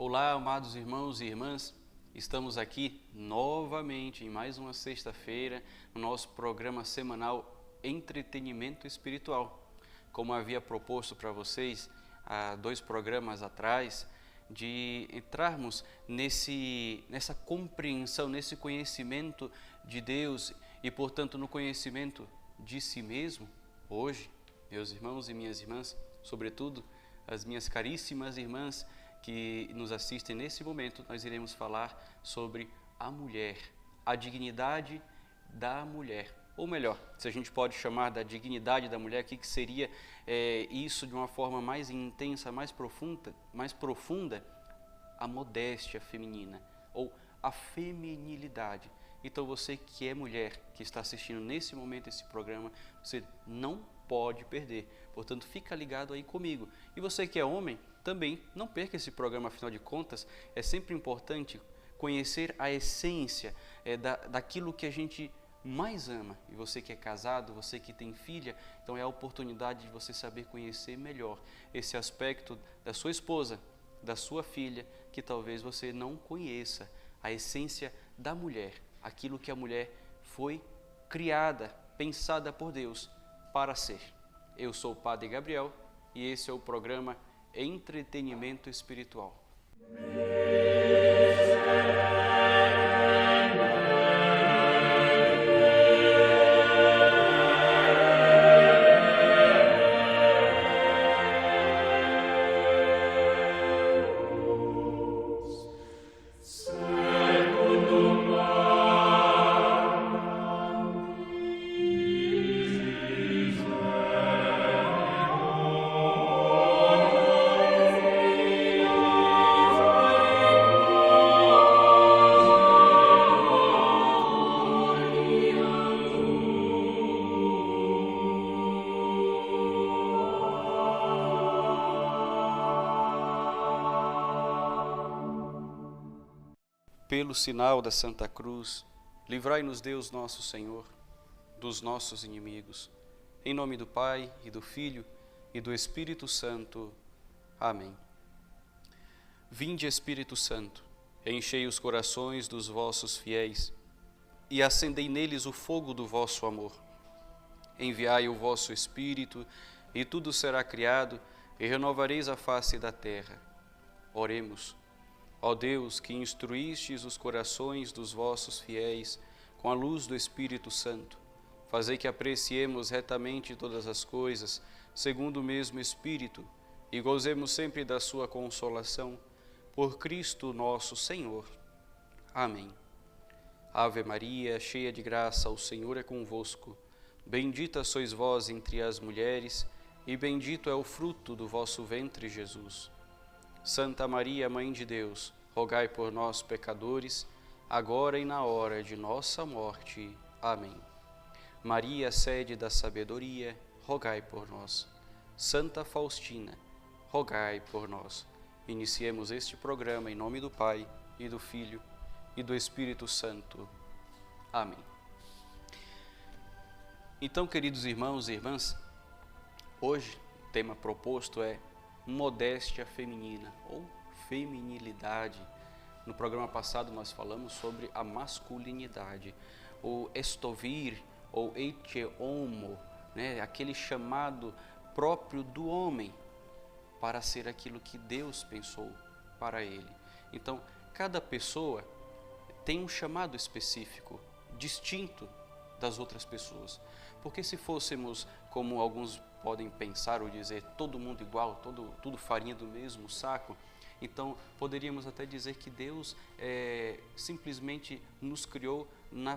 Olá, amados irmãos e irmãs, estamos aqui novamente em mais uma sexta-feira no nosso programa semanal Entretenimento Espiritual. Como havia proposto para vocês há 2 programas atrás, de entrarmos nessa compreensão, nesse conhecimento de Deus e, portanto, no conhecimento de si mesmo. Hoje, meus irmãos e minhas irmãs, sobretudo as minhas caríssimas irmãs que nos assistem nesse momento, nós iremos falar sobre a mulher, a dignidade da mulher. Ou melhor, se a gente pode chamar da dignidade da mulher, o que seria isso de uma forma mais intensa, mais profunda, a modéstia feminina, ou a feminilidade. Então você que é mulher, que está assistindo nesse momento esse programa, você não pode perder. Portanto, fica ligado aí comigo. E você que é homem, também não perca esse programa, afinal de contas, é sempre importante conhecer a essência daquilo que a gente mais ama. E você que é casado, você que tem filha, então é a oportunidade de você saber conhecer melhor esse aspecto da sua esposa, da sua filha, que talvez você não conheça, a essência da mulher, aquilo que a mulher foi criada, pensada por Deus para ser. Eu sou o Padre Gabriel e esse é o programa Entretenimento Espiritual. Pelo sinal da Santa Cruz, livrai-nos Deus nosso Senhor dos nossos inimigos. Em nome do Pai, e do Filho, e do Espírito Santo. Amém. Vinde, Espírito Santo, enchei os corações dos vossos fiéis, e acendei neles o fogo do vosso amor. Enviai o vosso Espírito, e tudo será criado, e renovareis a face da terra. Oremos. Ó Deus, que instruístes os corações dos vossos fiéis com a luz do Espírito Santo, fazei que apreciemos retamente todas as coisas, segundo o mesmo Espírito, e gozemos sempre da sua consolação, por Cristo nosso Senhor. Amém. Ave Maria, cheia de graça, o Senhor é convosco. Bendita sois vós entre as mulheres, e bendito é o fruto do vosso ventre, Jesus. Santa Maria, Mãe de Deus, rogai por nós, pecadores, agora e na hora de nossa morte. Amém. Maria, sede da sabedoria, rogai por nós. Santa Faustina, rogai por nós. Iniciemos este programa em nome do Pai, e do Filho, e do Espírito Santo. Amém. Então, queridos irmãos e irmãs, hoje o tema proposto é modéstia feminina ou feminilidade. No programa passado nós falamos sobre a masculinidade, o estovir ou eite homo, né? Aquele chamado próprio do homem para ser aquilo que Deus pensou para ele. Então, cada pessoa tem um chamado específico, distinto das outras pessoas. Porque se fôssemos, como alguns podem pensar ou dizer, todo mundo igual, tudo farinha do mesmo saco, então poderíamos até dizer que Deus simplesmente nos criou na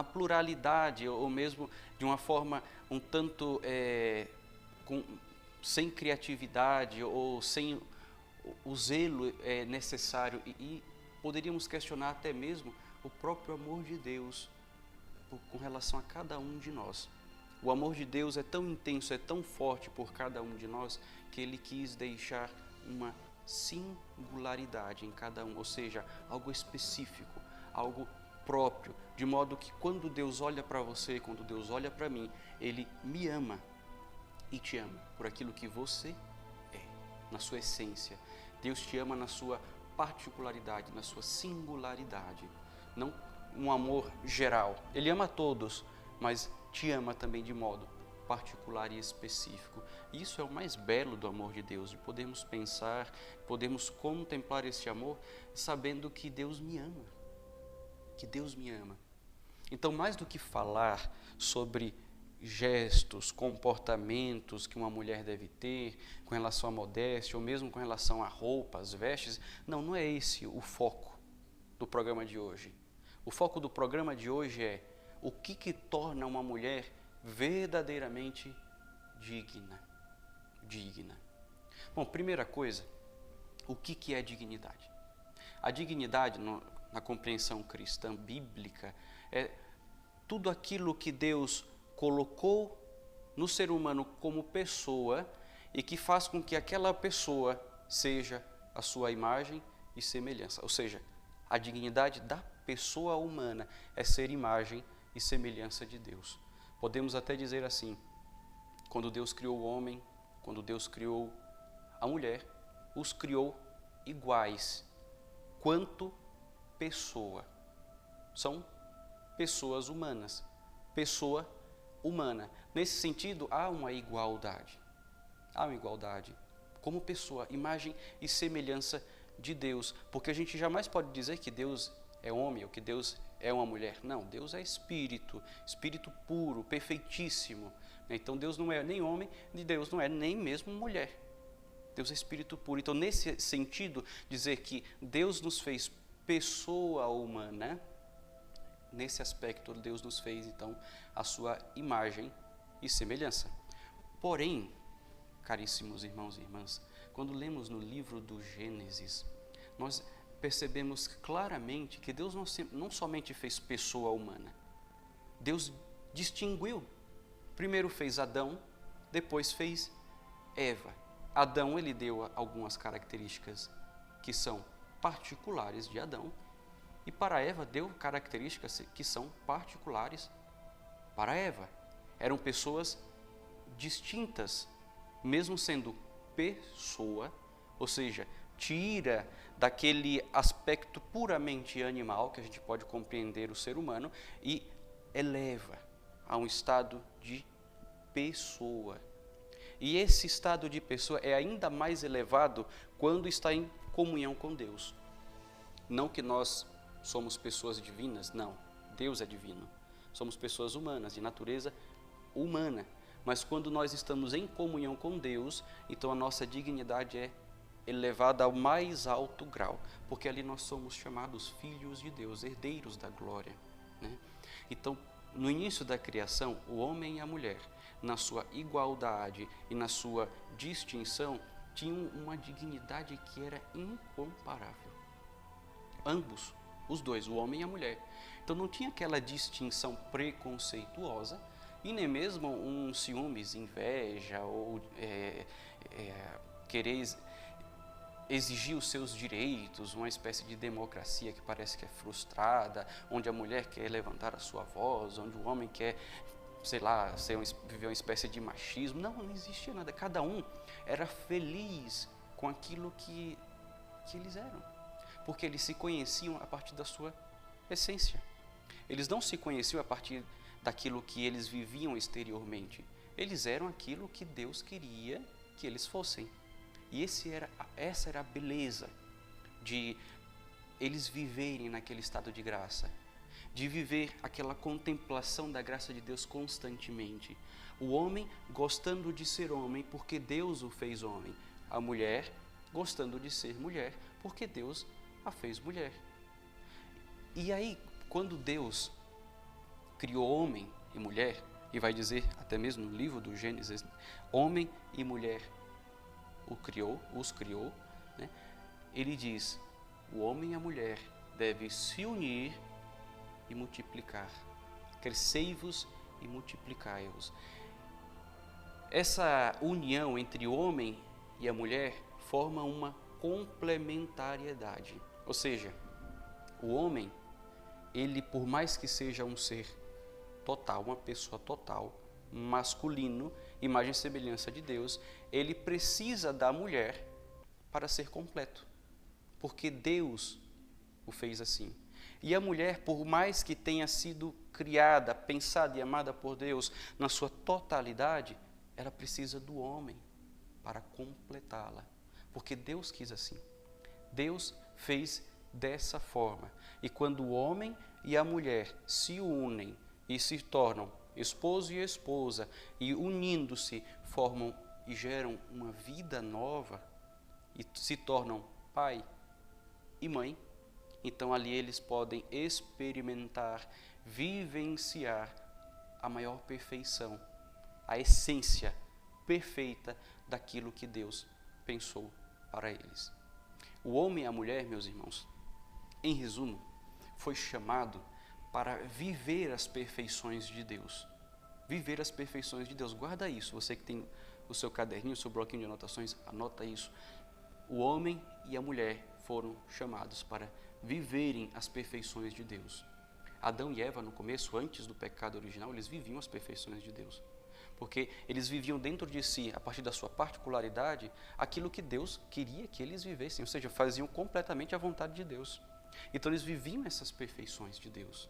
pluralidade, ou mesmo de uma forma um tanto sem criatividade ou sem o zelo necessário, e poderíamos questionar até mesmo o próprio amor de Deus com relação a cada um de nós. O amor de Deus é tão intenso, é tão forte por cada um de nós, que Ele quis deixar uma singularidade em cada um, ou seja, algo específico, algo próprio, de modo que quando Deus olha para você, quando Deus olha para mim, Ele me ama e te ama por aquilo que você é, na sua essência. Deus te ama na sua particularidade, na sua singularidade, não um amor geral. Ele ama a todos, mas te ama também de modo particular e específico. E isso é o mais belo do amor de Deus, de podermos pensar, podermos contemplar esse amor, sabendo que Deus me ama, que Deus me ama. Então, mais do que falar sobre gestos, comportamentos que uma mulher deve ter com relação à modéstia, ou mesmo com relação a roupas, vestes, não é esse o foco do programa de hoje. O foco do programa de hoje é o que torna uma mulher verdadeiramente digna. Bom, primeira coisa, o que é dignidade? A dignidade, na compreensão cristã bíblica, é tudo aquilo que Deus colocou no ser humano como pessoa e que faz com que aquela pessoa seja a sua imagem e semelhança. Ou seja, a dignidade da pessoa humana é ser imagem e semelhança de Deus. Podemos até dizer assim, quando Deus criou o homem, quando Deus criou a mulher, os criou iguais, quanto pessoa. São pessoas humanas, pessoa humana. Nesse sentido, há uma igualdade. Há uma igualdade como pessoa, imagem e semelhança de Deus. Porque a gente jamais pode dizer que Deus é homem ou que Deus é uma mulher. Não, Deus é espírito, espírito puro, perfeitíssimo. Então Deus não é nem homem, e Deus não é nem mesmo mulher. Deus é espírito puro. Então, nesse sentido, dizer que Deus nos fez pessoa humana, nesse aspecto, Deus nos fez, então, a sua imagem e semelhança. Porém, caríssimos irmãos e irmãs, quando lemos no livro do Gênesis, nós percebemos claramente que Deus não somente fez pessoa humana, Deus distinguiu. Primeiro fez Adão, depois fez Eva. Adão, ele deu algumas características que são particulares de Adão, e para Eva deu características que são particulares para Eva. Eram pessoas distintas, mesmo sendo pessoa, ou seja, tira daquele aspecto puramente animal que a gente pode compreender o ser humano e eleva a um estado de pessoa. E esse estado de pessoa é ainda mais elevado quando está em comunhão com Deus. Não que nós somos pessoas divinas, não. Deus é divino. Somos pessoas humanas, de natureza humana. Mas quando nós estamos em comunhão com Deus, então a nossa dignidade é elevada ao mais alto grau, porque ali nós somos chamados filhos de Deus, herdeiros da glória, né? Então, no início da criação, o homem e a mulher, na sua igualdade e na sua distinção, tinham uma dignidade que era incomparável. Ambos, os dois, o homem e a mulher. Então não tinha aquela distinção preconceituosa e nem mesmo um ciúmes, inveja ou querer exigir os seus direitos, uma espécie de democracia que parece que é frustrada, onde a mulher quer levantar a sua voz, onde o homem quer, sei lá, viver uma espécie de machismo. Não existia nada. Cada um era feliz com aquilo que eles eram, porque eles se conheciam a partir da sua essência. Eles não se conheciam a partir daquilo que eles viviam exteriormente. Eles eram aquilo que Deus queria que eles fossem. E essa era a beleza de eles viverem naquele estado de graça, de viver aquela contemplação da graça de Deus constantemente. O homem gostando de ser homem porque Deus o fez homem. A mulher gostando de ser mulher porque Deus a fez mulher. E aí, quando Deus criou homem e mulher, e vai dizer até mesmo no livro do Gênesis, homem e mulher os criou, né? Ele diz, o homem e a mulher devem se unir e multiplicar, crescei-vos e multiplicai-vos. Essa união entre o homem e a mulher forma uma complementariedade, ou seja, o homem, ele por mais que seja um ser total, uma pessoa total, masculino, imagem e semelhança de Deus, ele precisa da mulher para ser completo, porque Deus o fez assim. E a mulher, por mais que tenha sido criada, pensada e amada por Deus na sua totalidade, ela precisa do homem para completá-la, porque Deus quis assim. Deus fez dessa forma. E quando o homem e a mulher se unem e se tornam esposo e esposa, e unindo-se formam e geram uma vida nova, e se tornam pai e mãe, então ali eles podem experimentar, vivenciar a maior perfeição, a essência perfeita daquilo que Deus pensou para eles. O homem e a mulher, meus irmãos, em resumo, foi chamado para viver as perfeições de Deus. Viver as perfeições de Deus. Guarda isso, você que tem o seu caderninho, o seu bloquinho de anotações, anota isso. O homem e a mulher foram chamados para viverem as perfeições de Deus. Adão e Eva, no começo, antes do pecado original, eles viviam as perfeições de Deus. Porque eles viviam dentro de si, a partir da sua particularidade, aquilo que Deus queria que eles vivessem, ou seja, faziam completamente a vontade de Deus. Então eles viviam essas perfeições de Deus.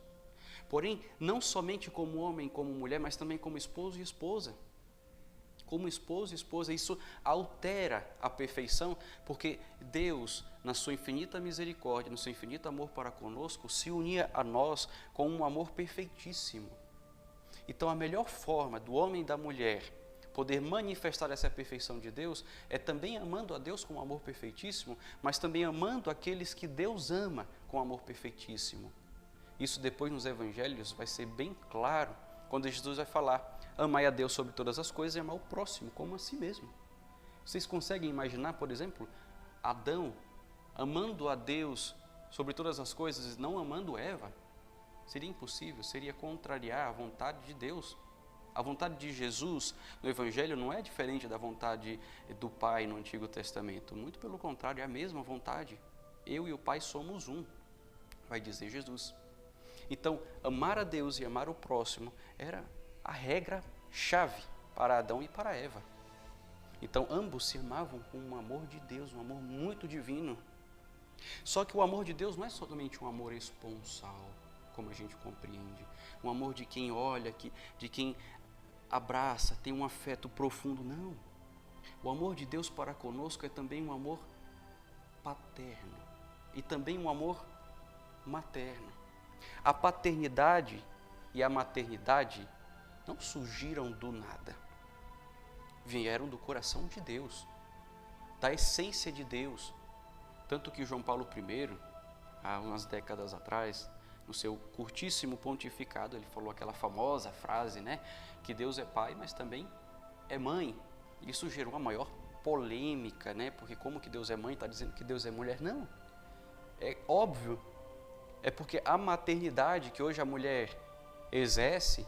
Porém, não somente como homem, como mulher, mas também como esposo e esposa. Como esposo e esposa, isso altera a perfeição, porque Deus, na sua infinita misericórdia, no seu infinito amor para conosco, se unia a nós com um amor perfeitíssimo. Então, a melhor forma do homem e da mulher poder manifestar essa perfeição de Deus é também amando a Deus com um amor perfeitíssimo, mas também amando aqueles que Deus ama com amor perfeitíssimo. Isso depois nos evangelhos vai ser bem claro, quando Jesus vai falar: amai a Deus sobre todas as coisas e amar o próximo como a si mesmo. Vocês conseguem imaginar, por exemplo, Adão amando a Deus sobre todas as coisas e não amando Eva? Seria impossível, seria contrariar a vontade de Deus. A vontade de Jesus no Evangelho não é diferente da vontade do Pai no Antigo Testamento. Muito pelo contrário, é a mesma vontade. Eu e o Pai somos um, vai dizer Jesus. Então, amar a Deus e amar o próximo era a regra-chave para Adão e para Eva. Então, ambos se amavam com um amor de Deus, um amor muito divino. Só que o amor de Deus não é somente um amor esponsal, como a gente compreende, um amor de quem olha, de quem abraça, tem um afeto profundo, não. O amor de Deus para conosco é também um amor paterno e também um amor materno. A paternidade e a maternidade não surgiram do nada, vieram do coração de Deus, da essência de Deus, tanto que João Paulo I, há umas décadas atrás, no seu curtíssimo pontificado, ele falou aquela famosa frase, né, que Deus é pai, mas também é mãe. Isso gerou a maior polêmica, né, porque como que Deus é mãe, está dizendo que Deus é mulher? Não, é óbvio, é porque a maternidade que hoje a mulher exerce,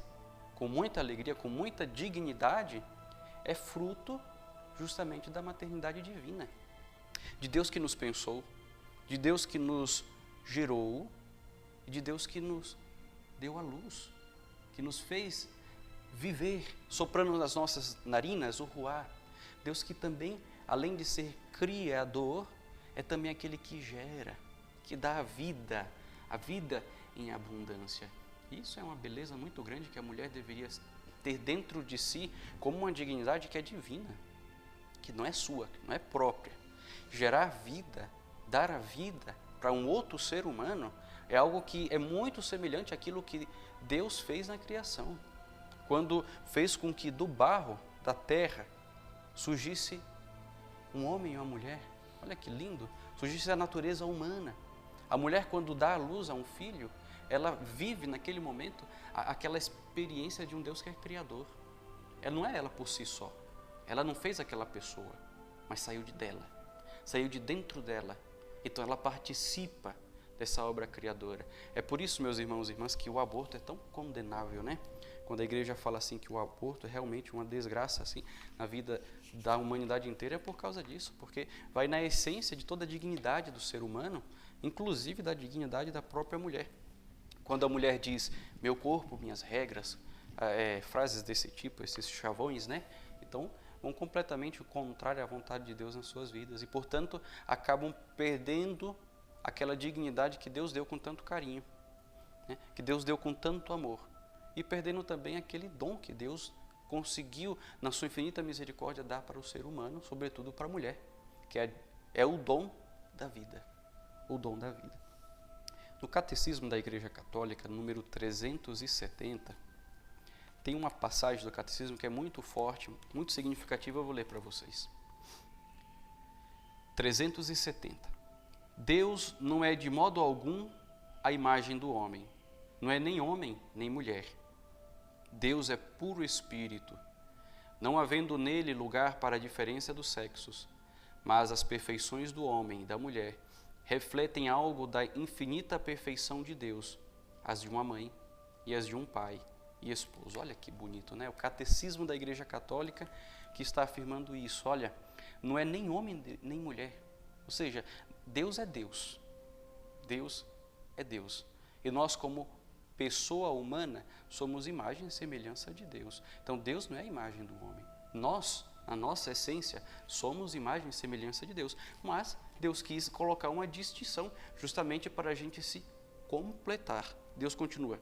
com muita alegria, com muita dignidade, é fruto justamente da maternidade divina, de Deus que nos pensou, de Deus que nos gerou, de Deus que nos deu a luz, que nos fez viver, soprando nas nossas narinas o ruá. Deus que também, além de ser criador, é também aquele que gera, que dá a vida em abundância. Isso é uma beleza muito grande que a mulher deveria ter dentro de si como uma dignidade que é divina, que não é sua, que não é própria. Gerar vida, dar a vida para um outro ser humano é algo que é muito semelhante àquilo que Deus fez na criação. Quando fez com que do barro, da terra, surgisse um homem e uma mulher. Olha que lindo! Surgisse a natureza humana. A mulher, quando dá à luz a um filho, ela vive naquele momento aquela experiência de um Deus que é criador. Ela não é ela por si só. Ela não fez aquela pessoa, mas saiu de dela. Saiu de dentro dela. Então ela participa dessa obra criadora. É por isso, meus irmãos e irmãs, que o aborto é tão condenável, né? Quando a igreja fala assim que o aborto é realmente uma desgraça assim na vida da humanidade inteira, é por causa disso, porque vai na essência de toda a dignidade do ser humano, inclusive da dignidade da própria mulher. Quando a mulher diz, meu corpo, minhas regras, frases desse tipo, esses chavões, né? Então, vão completamente contrário à vontade de Deus nas suas vidas e, portanto, acabam perdendo aquela dignidade que Deus deu com tanto carinho, né? Que Deus deu com tanto amor, e perdendo também aquele dom que Deus conseguiu, na sua infinita misericórdia, dar para o ser humano, sobretudo para a mulher, que é o dom da vida, o dom da vida. No Catecismo da Igreja Católica, número 370, tem uma passagem do Catecismo que é muito forte, muito significativa, eu vou ler para vocês. 370. Deus não é de modo algum a imagem do homem, não é nem homem nem mulher. Deus é puro espírito, não havendo nele lugar para a diferença dos sexos, mas as perfeições do homem e da mulher refletem algo da infinita perfeição de Deus, as de uma mãe e as de um pai e esposo. Olha que bonito, né? O Catecismo da Igreja Católica que está afirmando isso. Olha, não é nem homem nem mulher. Ou seja, Deus é Deus. Deus é Deus. E nós, como pessoa humana, somos imagem e semelhança de Deus. Então, Deus não é a imagem do homem. Nós, na nossa essência, somos imagem e semelhança de Deus. Mas Deus quis colocar uma distinção justamente para a gente se completar. Deus continua.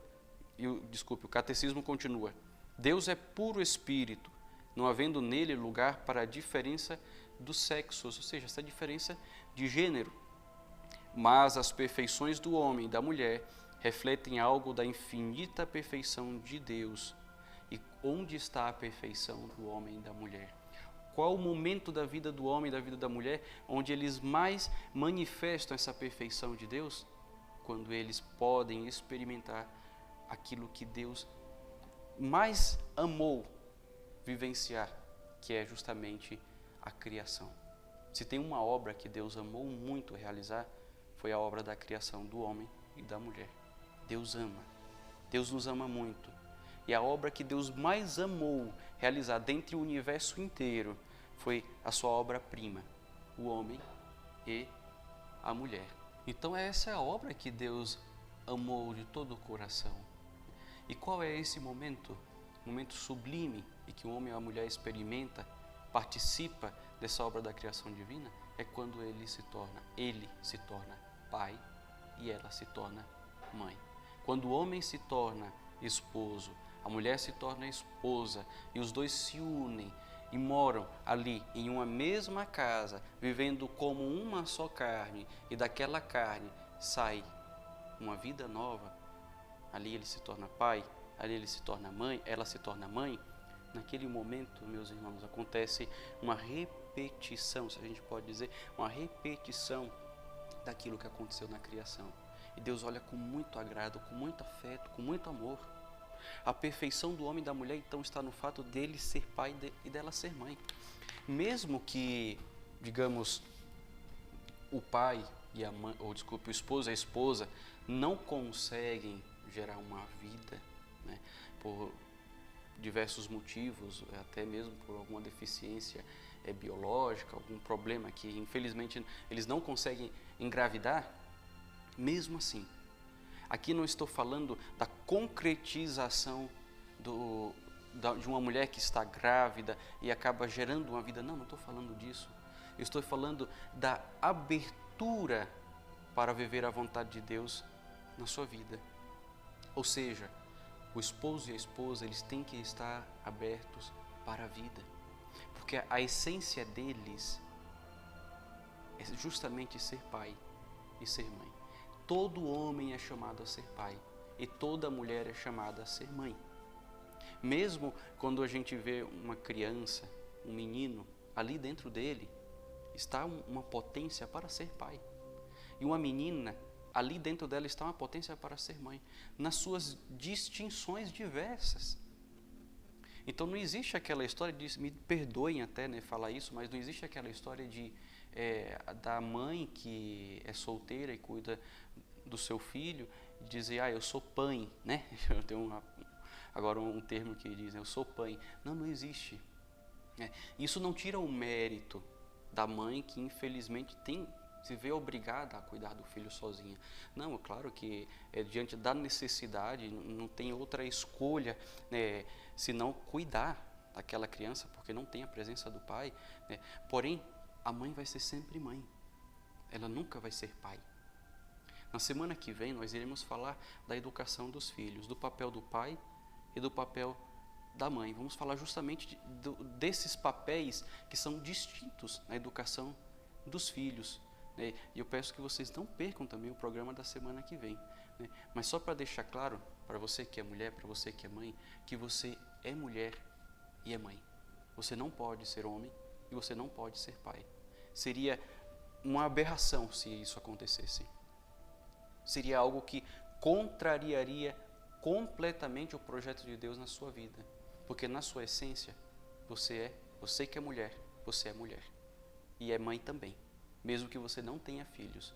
O Catecismo continua. Deus é puro espírito, não havendo nele lugar para a diferença dos sexos, ou seja, essa diferença de gênero. Mas as perfeições do homem e da mulher refletem algo da infinita perfeição de Deus. E onde está a perfeição do homem e da mulher? Qual o momento da vida do homem e da vida da mulher onde eles mais manifestam essa perfeição de Deus? Quando eles podem experimentar aquilo que Deus mais amou vivenciar, que é justamente a criação. Se tem uma obra que Deus amou muito realizar, foi a obra da criação do homem e da mulher. Deus ama, Deus nos ama muito. E a obra que Deus mais amou realizar dentre o universo inteiro foi a sua obra-prima, o homem e a mulher. Então essa é a obra que Deus amou de todo o coração. E qual é esse momento? Momento sublime e que o homem e a mulher experimenta, participa dessa obra da criação divina, é quando ele se torna pai e ela se torna mãe. Quando o homem se torna esposo, a mulher se torna esposa e os dois se unem e moram ali em uma mesma casa, vivendo como uma só carne, e daquela carne sai uma vida nova. Ali ele se torna pai, ali ele se torna mãe, ela se torna mãe. Naquele momento, meus irmãos, acontece uma repetição, se a gente pode dizer, uma repetição daquilo que aconteceu na criação. E Deus olha com muito agrado, com muito afeto, com muito amor. A perfeição do homem e da mulher, então, está no fato dele ser pai e dela ser mãe. Mesmo que, digamos, o pai e a mãe, o esposo e a esposa não conseguem gerar uma vida, né, por diversos motivos, até mesmo por alguma deficiência biológica, algum problema que, infelizmente, eles não conseguem engravidar. Mesmo assim, aqui não estou falando da concretização de uma mulher que está grávida e acaba gerando uma vida. Não estou falando disso. Eu estou falando da abertura para viver a vontade de Deus na sua vida. Ou seja, o esposo e a esposa, eles têm que estar abertos para a vida. Porque a essência deles é justamente ser pai e ser mãe. Todo homem é chamado a ser pai e toda mulher é chamada a ser mãe. Mesmo quando a gente vê uma criança, um menino, ali dentro dele está uma potência para ser pai. E uma menina, ali dentro dela está uma potência para ser mãe, nas suas distinções diversas. Então não existe aquela história de, me perdoem até, né, falar isso, mas não existe aquela história da mãe que é solteira e cuida do seu filho e dizer, eu sou pai, né? Eu tenho agora um termo que diz, eu sou pai. Não existe. Isso não tira o mérito da mãe que infelizmente se vê obrigada a cuidar do filho sozinha. Não, é claro que diante da necessidade, não tem outra escolha, né, senão cuidar. daquela criança, porque não tem a presença do pai, né? Porém, a mãe vai ser sempre mãe, ela nunca vai ser pai. Na semana que vem nós iremos falar da educação dos filhos, do papel do pai e do papel da mãe. Vamos falar justamente desses papéis que são distintos na educação dos filhos, né? E eu peço que vocês não percam também o programa da semana que vem, né? Mas só para deixar claro, para você que é mulher, para você que é mãe, que você é mulher e é mãe. Você não pode ser homem e você não pode ser pai. Seria uma aberração se isso acontecesse. Seria algo que contrariaria completamente o projeto de Deus na sua vida. Porque na sua essência, você que é mulher, você é mulher. E é mãe também, mesmo que você não tenha filhos.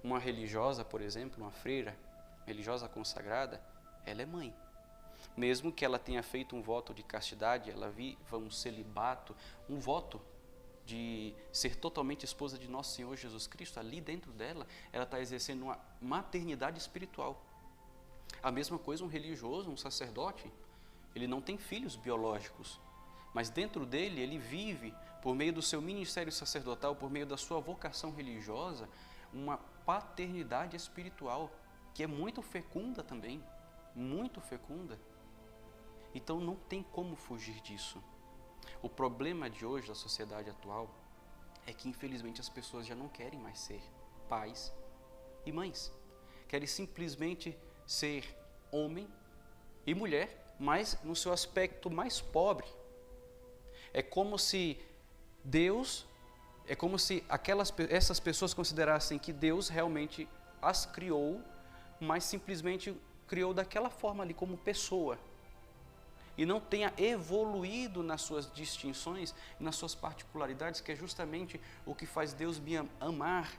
Uma religiosa, por exemplo, uma freira, religiosa consagrada, ela é mãe. Mesmo que ela tenha feito um voto de castidade, ela viva um celibato, um voto de ser totalmente esposa de nosso Senhor Jesus Cristo, ali dentro dela, ela está exercendo uma maternidade espiritual. A mesma coisa um religioso, um sacerdote, ele não tem filhos biológicos, mas dentro dele ele vive, por meio do seu ministério sacerdotal, por meio da sua vocação religiosa, uma paternidade espiritual, que é muito fecunda também, muito fecunda. Então não tem como fugir disso. O problema de hoje da sociedade atual é que infelizmente as pessoas já não querem mais ser pais e mães. Querem simplesmente ser homem e mulher, mas no seu aspecto mais pobre. É como se essas pessoas considerassem que Deus realmente as criou, mas simplesmente criou daquela forma ali como pessoa. E não tenha evoluído nas suas distinções, nas suas particularidades, que é justamente o que faz Deus me amar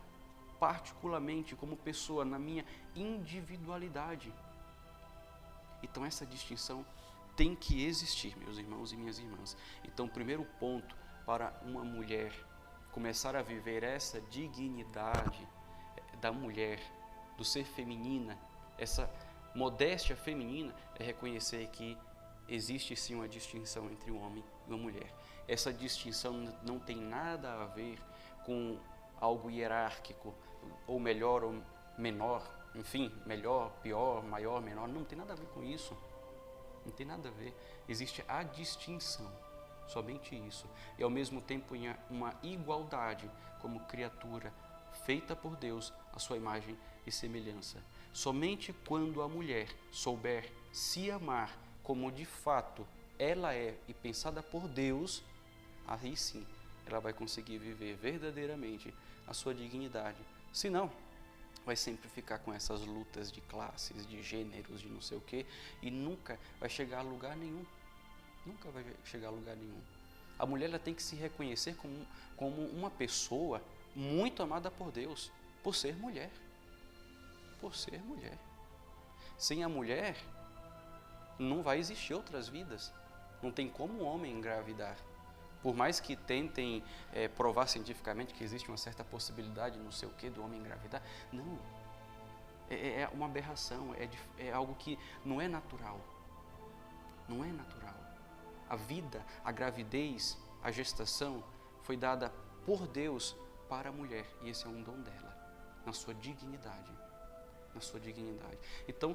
particularmente como pessoa, na minha individualidade. Então essa distinção tem que existir, meus irmãos e minhas irmãs. Então o primeiro ponto para uma mulher começar a viver essa dignidade da mulher, do ser feminina, essa modéstia feminina, é reconhecer que existe sim uma distinção entre um homem e uma mulher. Essa distinção não tem nada a ver com algo hierárquico, ou melhor ou menor, enfim, melhor, pior, maior, menor, não tem nada a ver com isso. Não tem nada a ver. Existe a distinção, somente isso. E ao mesmo tempo uma igualdade como criatura feita por Deus, a sua imagem e semelhança. Somente quando a mulher souber se amar como de fato ela é e pensada por Deus, aí sim ela vai conseguir viver verdadeiramente a sua dignidade. Senão, vai sempre ficar com essas lutas de classes, de gêneros, de não sei o quê, e nunca vai chegar a lugar nenhum. Nunca vai chegar a lugar nenhum. A mulher ela tem que se reconhecer como uma pessoa muito amada por Deus, por ser mulher. Por ser mulher. Sem a mulher, não vai existir outras vidas. Não tem como um homem engravidar. Por mais que tentem provar cientificamente que existe uma certa possibilidade, não sei o que, do homem engravidar, não. É uma aberração, é algo que não é natural. Não é natural. A vida, a gravidez, a gestação foi dada por Deus para a mulher. E esse é um dom dela, na sua dignidade. Na sua dignidade. Então,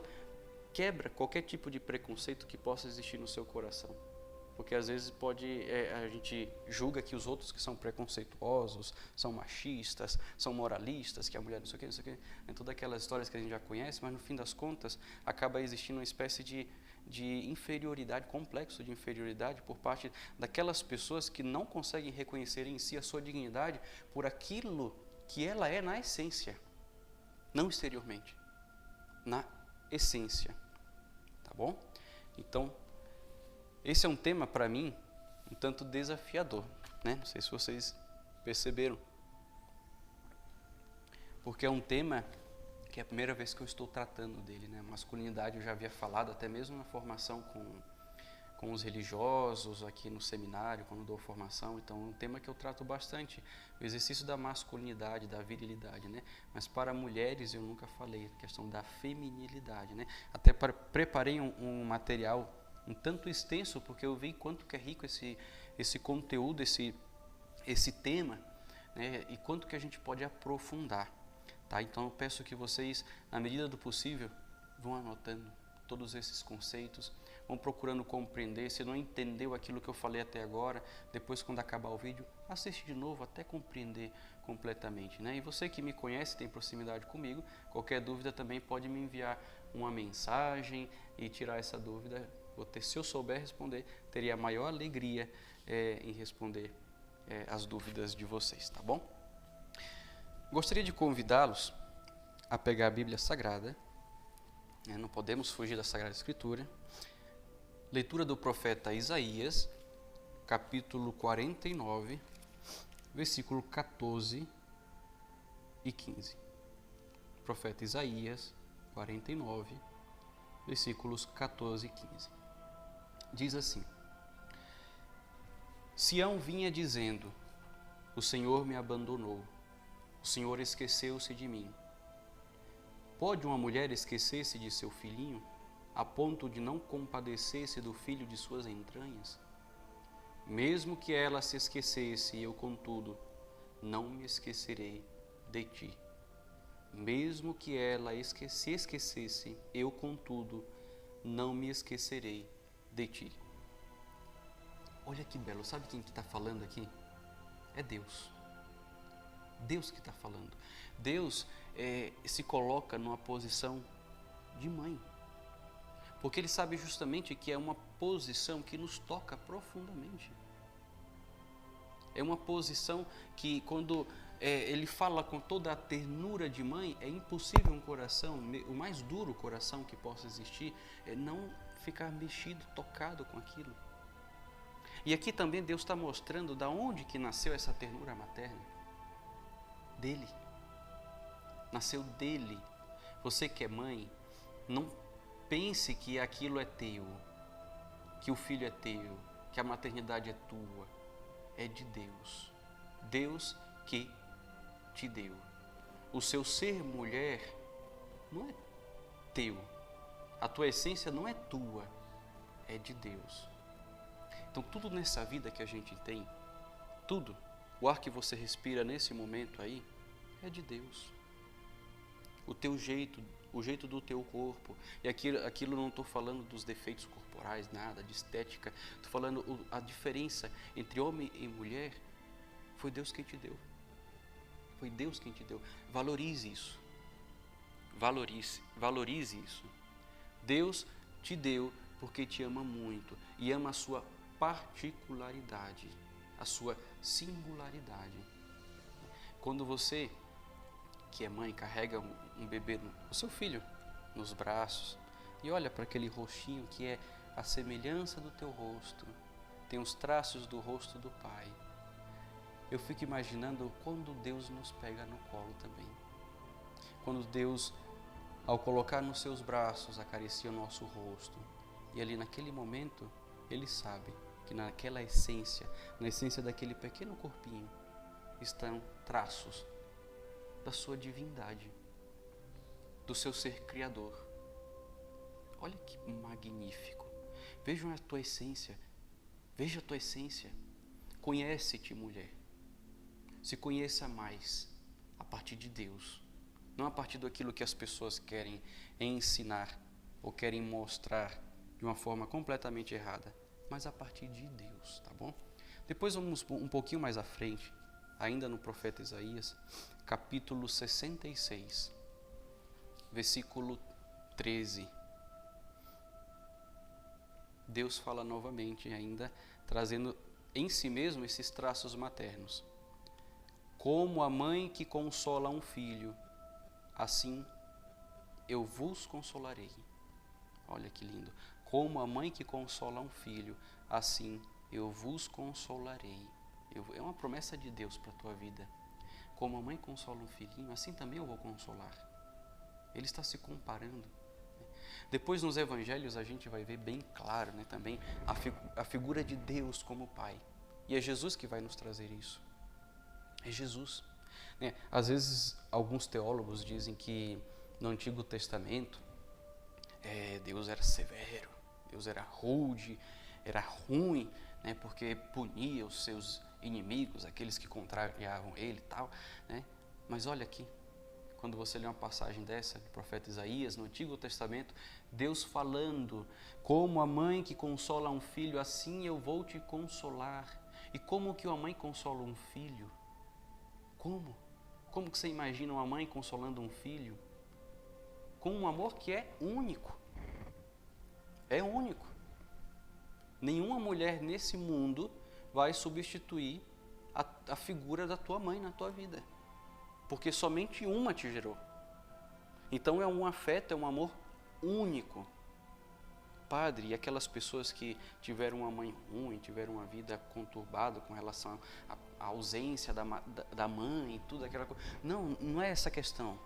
quebra qualquer tipo de preconceito que possa existir no seu coração. Porque às vezes a gente julga que os outros que são preconceituosos, são machistas, são moralistas, que a mulher não sei o que, é todas aquelas histórias que a gente já conhece, mas no fim das contas acaba existindo uma espécie de inferioridade, complexo de inferioridade por parte daquelas pessoas que não conseguem reconhecer em si a sua dignidade por aquilo que ela é na essência, não exteriormente, na essência. Tá bom? Então, esse é um tema para mim um tanto desafiador, né? Não sei se vocês perceberam, porque é um tema que é a primeira vez que eu estou tratando dele, né? Masculinidade eu já havia falado até mesmo na formação com os religiosos aqui no seminário, quando dou formação, então é um tema que eu trato bastante, o exercício da masculinidade, da virilidade, né? Mas para mulheres eu nunca falei, a questão da feminilidade, né? Até preparei um material um tanto extenso, porque eu vi quanto que é rico esse conteúdo, esse tema, né, e quanto que a gente pode aprofundar, tá? Então eu peço que vocês, na medida do possível, vão anotando todos esses conceitos, vão procurando compreender. Se não entendeu aquilo que eu falei até agora, depois quando acabar o vídeo, assiste de novo até compreender completamente, né? E você que me conhece, tem proximidade comigo, qualquer dúvida também pode me enviar uma mensagem e tirar essa dúvida. Se eu souber responder, teria a maior alegria em responder as dúvidas de vocês, tá bom? Gostaria de convidá-los a pegar a Bíblia Sagrada, não podemos fugir da Sagrada Escritura. Leitura do profeta Isaías, capítulo 49, versículo 14 e 15. Profeta Isaías, 49, versículos 14 e 15. Diz assim: Sião vinha dizendo, o Senhor me abandonou, o Senhor esqueceu-se de mim. Pode uma mulher esquecer-se de seu filhinho, a ponto de não compadecer-se do filho de suas entranhas? Mesmo que ela se esquecesse, eu, contudo, não me esquecerei de ti. Mesmo que ela se esquecesse, eu, contudo, não me esquecerei de ti. Olha que belo, sabe quem que está falando aqui? É Deus. Deus que está falando. Deus se coloca numa posição de mãe, porque Ele sabe justamente que é uma posição que nos toca profundamente. É uma posição que, quando Ele fala com toda a ternura de mãe, é impossível um coração, o mais duro coração que possa existir, não ficar mexido, tocado com aquilo. E aqui também Deus está mostrando da onde que nasceu essa ternura materna. Dele. Nasceu dele. Você que é mãe, não pense que aquilo é teu, que o filho é teu, que a maternidade é tua. É de Deus. Deus que te deu. O seu ser mulher não é teu. A tua essência não é tua, é de Deus. Então tudo nessa vida que a gente tem, tudo, o ar que você respira nesse momento aí, é de Deus. O teu jeito, o jeito do teu corpo, e aquilo não estou falando dos defeitos corporais, nada, de estética, estou falando a diferença entre homem e mulher, foi Deus quem te deu. Foi Deus quem te deu. Valorize isso. Valorize isso. Deus te deu porque te ama muito e ama a sua particularidade, a sua singularidade. Quando você, que é mãe, carrega um bebê, o seu filho, nos braços, e olha para aquele rostinho que é a semelhança do teu rosto, tem os traços do rosto do Pai. Eu fico imaginando quando Deus nos pega no colo também. Quando Deus, ao colocar nos seus braços, acaricia o nosso rosto. E ali naquele momento, Ele sabe que naquela essência, na essência daquele pequeno corpinho, estão traços da sua divindade, do seu ser criador. Olha que magnífico. Vejam a tua essência. Veja a tua essência. Conhece-te, mulher. Se conheça mais a partir de Deus, não a partir daquilo que as pessoas querem ensinar ou querem mostrar de uma forma completamente errada, mas a partir de Deus, tá bom? Depois vamos um pouquinho mais à frente, ainda no profeta Isaías, capítulo 66, versículo 13. Deus fala novamente ainda, trazendo em si mesmo esses traços maternos. Como a mãe que consola um filho, assim eu vos consolarei. Olha que lindo. Como a mãe que consola um filho, assim eu vos consolarei. É uma promessa de Deus para a tua vida. Como a mãe consola um filhinho, assim também eu vou consolar. Ele está se comparando. Depois nos evangelhos a gente vai ver bem claro, né, também a figura de Deus como Pai. E é Jesus que vai nos trazer isso. É Jesus. Às vezes alguns teólogos dizem que no Antigo Testamento Deus era severo, Deus era rude, era ruim, né, porque punia os seus inimigos, aqueles que contrariavam ele e tal, né? Mas olha aqui, quando você lê uma passagem dessa, do profeta Isaías, no Antigo Testamento, Deus falando, como a mãe que consola um filho, assim eu vou te consolar. E como que uma mãe consola um filho? Como? Como que você imagina uma mãe consolando um filho? Com um amor que é único. É único. Nenhuma mulher nesse mundo vai substituir a figura da tua mãe na tua vida. Porque somente uma te gerou. Então é um afeto, é um amor único. Padre, e aquelas pessoas que tiveram uma mãe ruim, tiveram uma vida conturbada com relação à ausência da mãe e tudo aquela coisa. Não, não é essa a questão.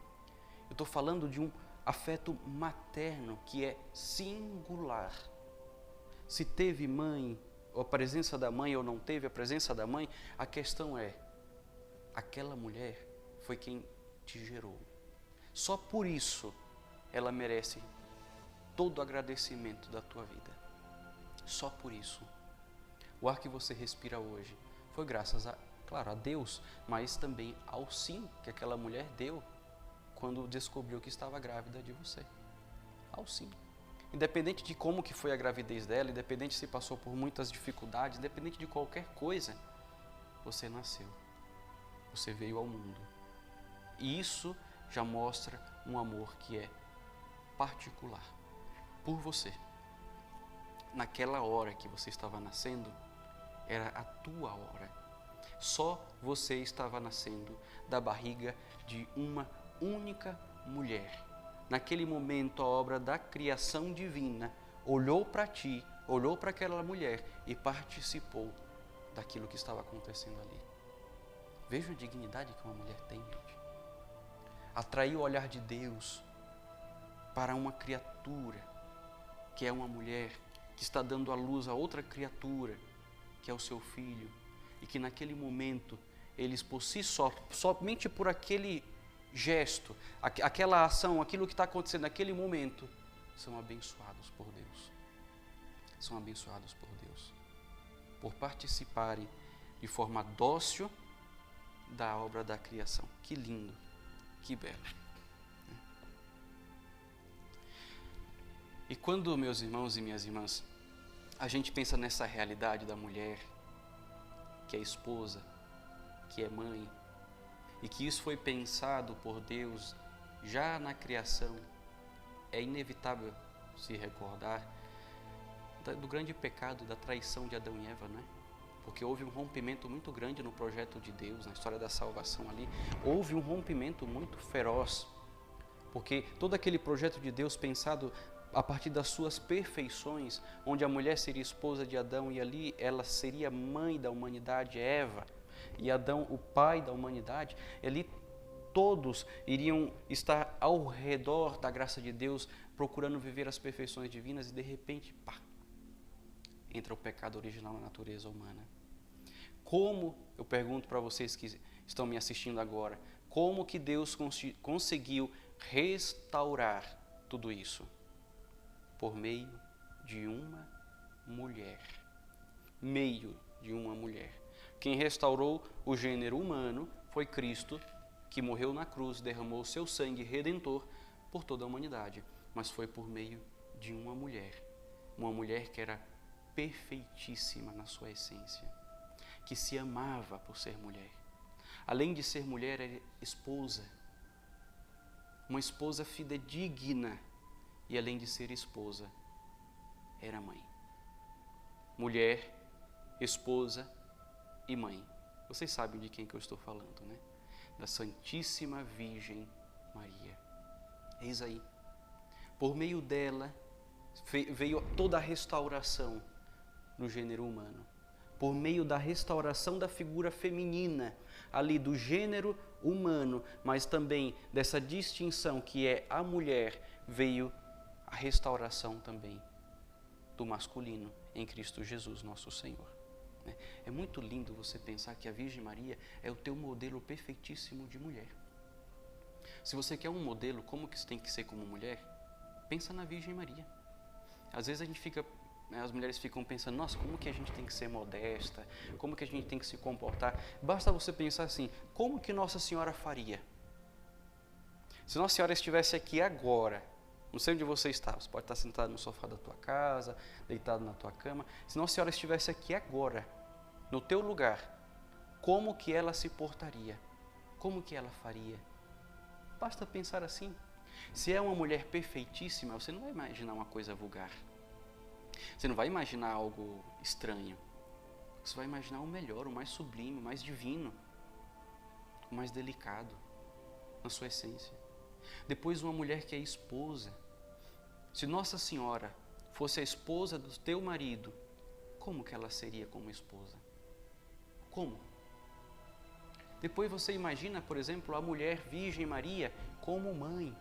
Eu estou falando de um afeto materno que é singular. Se teve mãe, ou a presença da mãe, ou não teve a presença da mãe, a questão é, aquela mulher foi quem te gerou. Só por isso ela merece todo o agradecimento da tua vida. Só por isso. O ar que você respira hoje foi graças a Deus, mas também ao sim que aquela mulher deu quando descobriu que estava grávida de você. Ao sim. Independente de como que foi a gravidez dela, independente se passou por muitas dificuldades, independente de qualquer coisa, você nasceu. Você veio ao mundo. E isso já mostra um amor que é particular por você. Naquela hora que você estava nascendo, era a tua hora. Só você estava nascendo da barriga de uma única mulher. Naquele momento, a obra da criação divina olhou para ti, olhou para aquela mulher e participou daquilo que estava acontecendo ali. Veja a dignidade que uma mulher tem, gente. Atraiu o olhar de Deus para uma criatura, que é uma mulher, que está dando à luz a outra criatura, que é o seu filho, e que naquele momento, eles por si só, somente por aquele gesto, aquela ação, aquilo que está acontecendo naquele momento, são abençoados por Deus. São abençoados por Deus, por participarem de forma dócil da obra da criação. Que lindo, que belo. E quando, meus irmãos e minhas irmãs, a gente pensa nessa realidade da mulher, que é esposa, que é mãe, e que isso foi pensado por Deus já na criação, é inevitável se recordar do grande pecado da traição de Adão e Eva, né? Porque houve um rompimento muito grande no projeto de Deus, na história da salvação ali, houve um rompimento muito feroz, porque todo aquele projeto de Deus pensado a partir das suas perfeições, onde a mulher seria esposa de Adão e ali ela seria mãe da humanidade, Eva, e Adão o pai da humanidade, ali todos iriam estar ao redor da graça de Deus, procurando viver as perfeições divinas e de repente, pá, entra o pecado original na natureza humana. Como, eu pergunto para vocês que estão me assistindo agora, como que Deus conseguiu restaurar tudo isso? Por meio de uma mulher. Meio de uma mulher. Quem restaurou o gênero humano foi Cristo, que morreu na cruz, derramou seu sangue redentor por toda a humanidade. Mas foi por meio de uma mulher que era perfeitíssima na sua essência, que se amava por ser mulher. Além de ser mulher, era esposa, uma esposa fidedigna, e além de ser esposa, era mãe. Mulher, esposa e mãe. Vocês sabem de quem que eu estou falando, né? Da Santíssima Virgem Maria. Eis aí. Por meio dela veio toda a restauração no gênero humano. Por meio da restauração da figura feminina, ali do gênero humano, mas também dessa distinção que é a mulher, veio a restauração também do masculino em Cristo Jesus, nosso Senhor. É muito lindo você pensar que a Virgem Maria é o teu modelo perfeitíssimo de mulher. Se você quer um modelo, como que você tem que ser como mulher? Pensa na Virgem Maria. Às vezes a gente fica, as mulheres ficam pensando, nossa, como que a gente tem que ser modesta, como que a gente tem que se comportar. Basta você pensar assim, como que Nossa Senhora faria? Se Nossa Senhora estivesse aqui agora, não sei onde você está, você pode estar sentado no sofá da tua casa, deitado na tua cama. Se Nossa Senhora estivesse aqui agora, no teu lugar, como que ela se portaria? Como que ela faria? Basta pensar assim. Se é uma mulher perfeitíssima, você não vai imaginar uma coisa vulgar. Você não vai imaginar algo estranho. Você vai imaginar o melhor, o mais sublime, o mais divino, o mais delicado, na sua essência. Depois, uma mulher que é esposa. Se Nossa Senhora fosse a esposa do teu marido, como que ela seria como esposa? Como? Depois você imagina, por exemplo, a mulher Virgem Maria como mãe.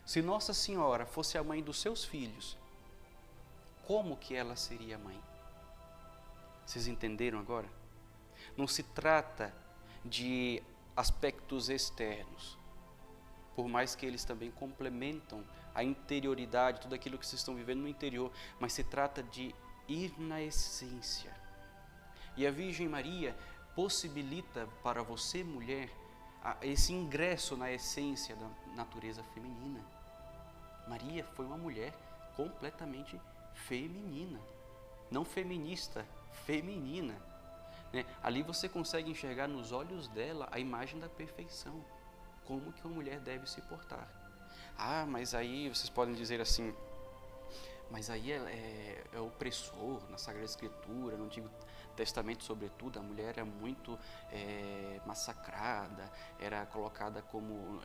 Se Nossa Senhora fosse a mãe dos seus filhos, como que ela seria mãe? Vocês entenderam agora? Não se trata de aspectos externos, por mais que eles também complementam a interioridade, tudo aquilo que vocês estão vivendo no interior, mas se trata de ir na essência. E a Virgem Maria possibilita para você, mulher, esse ingresso na essência da natureza feminina. Maria foi uma mulher completamente feminina, não feminista, feminina. Né? Ali você consegue enxergar nos olhos dela a imagem da perfeição, como que uma mulher deve se portar. Ah, mas aí vocês podem dizer assim, mas aí é opressor na Sagrada Escritura, no Antigo Testamento sobretudo, a mulher é muito massacrada, era colocada como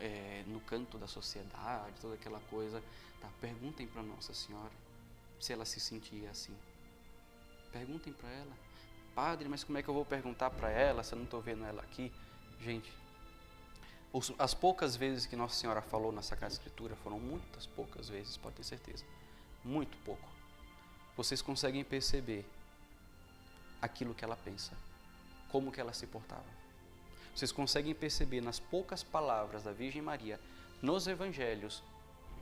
no canto da sociedade, toda aquela coisa. Tá, perguntem para Nossa Senhora se ela se sentia assim. Perguntem para ela. Padre, mas como é que eu vou perguntar para ela se eu não estou vendo ela aqui? Gente, as poucas vezes que Nossa Senhora falou na Sagrada Escritura, foram muitas poucas vezes, pode ter certeza, muito pouco. Vocês conseguem perceber aquilo que ela pensa, como que ela se portava. Vocês conseguem perceber nas poucas palavras da Virgem Maria, nos Evangelhos,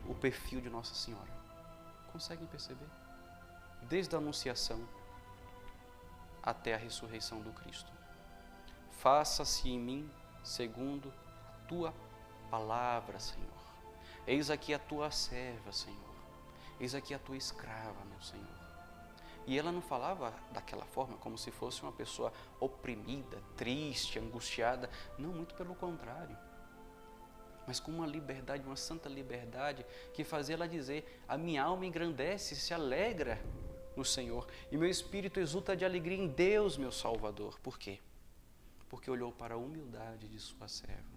o perfil de Nossa Senhora. Conseguem perceber? Desde a Anunciação até a ressurreição do Cristo. Faça-se em mim segundo a tua palavra, Senhor. Eis aqui a tua serva, Senhor. Eis aqui a tua escrava, meu Senhor. E ela não falava daquela forma, como se fosse uma pessoa oprimida, triste, angustiada. Não, muito pelo contrário. Mas com uma liberdade, uma santa liberdade, que fazia ela dizer, a minha alma engrandece, se alegra no Senhor, e meu espírito exulta de alegria em Deus, meu Salvador. Por quê? Porque olhou para a humildade de sua serva.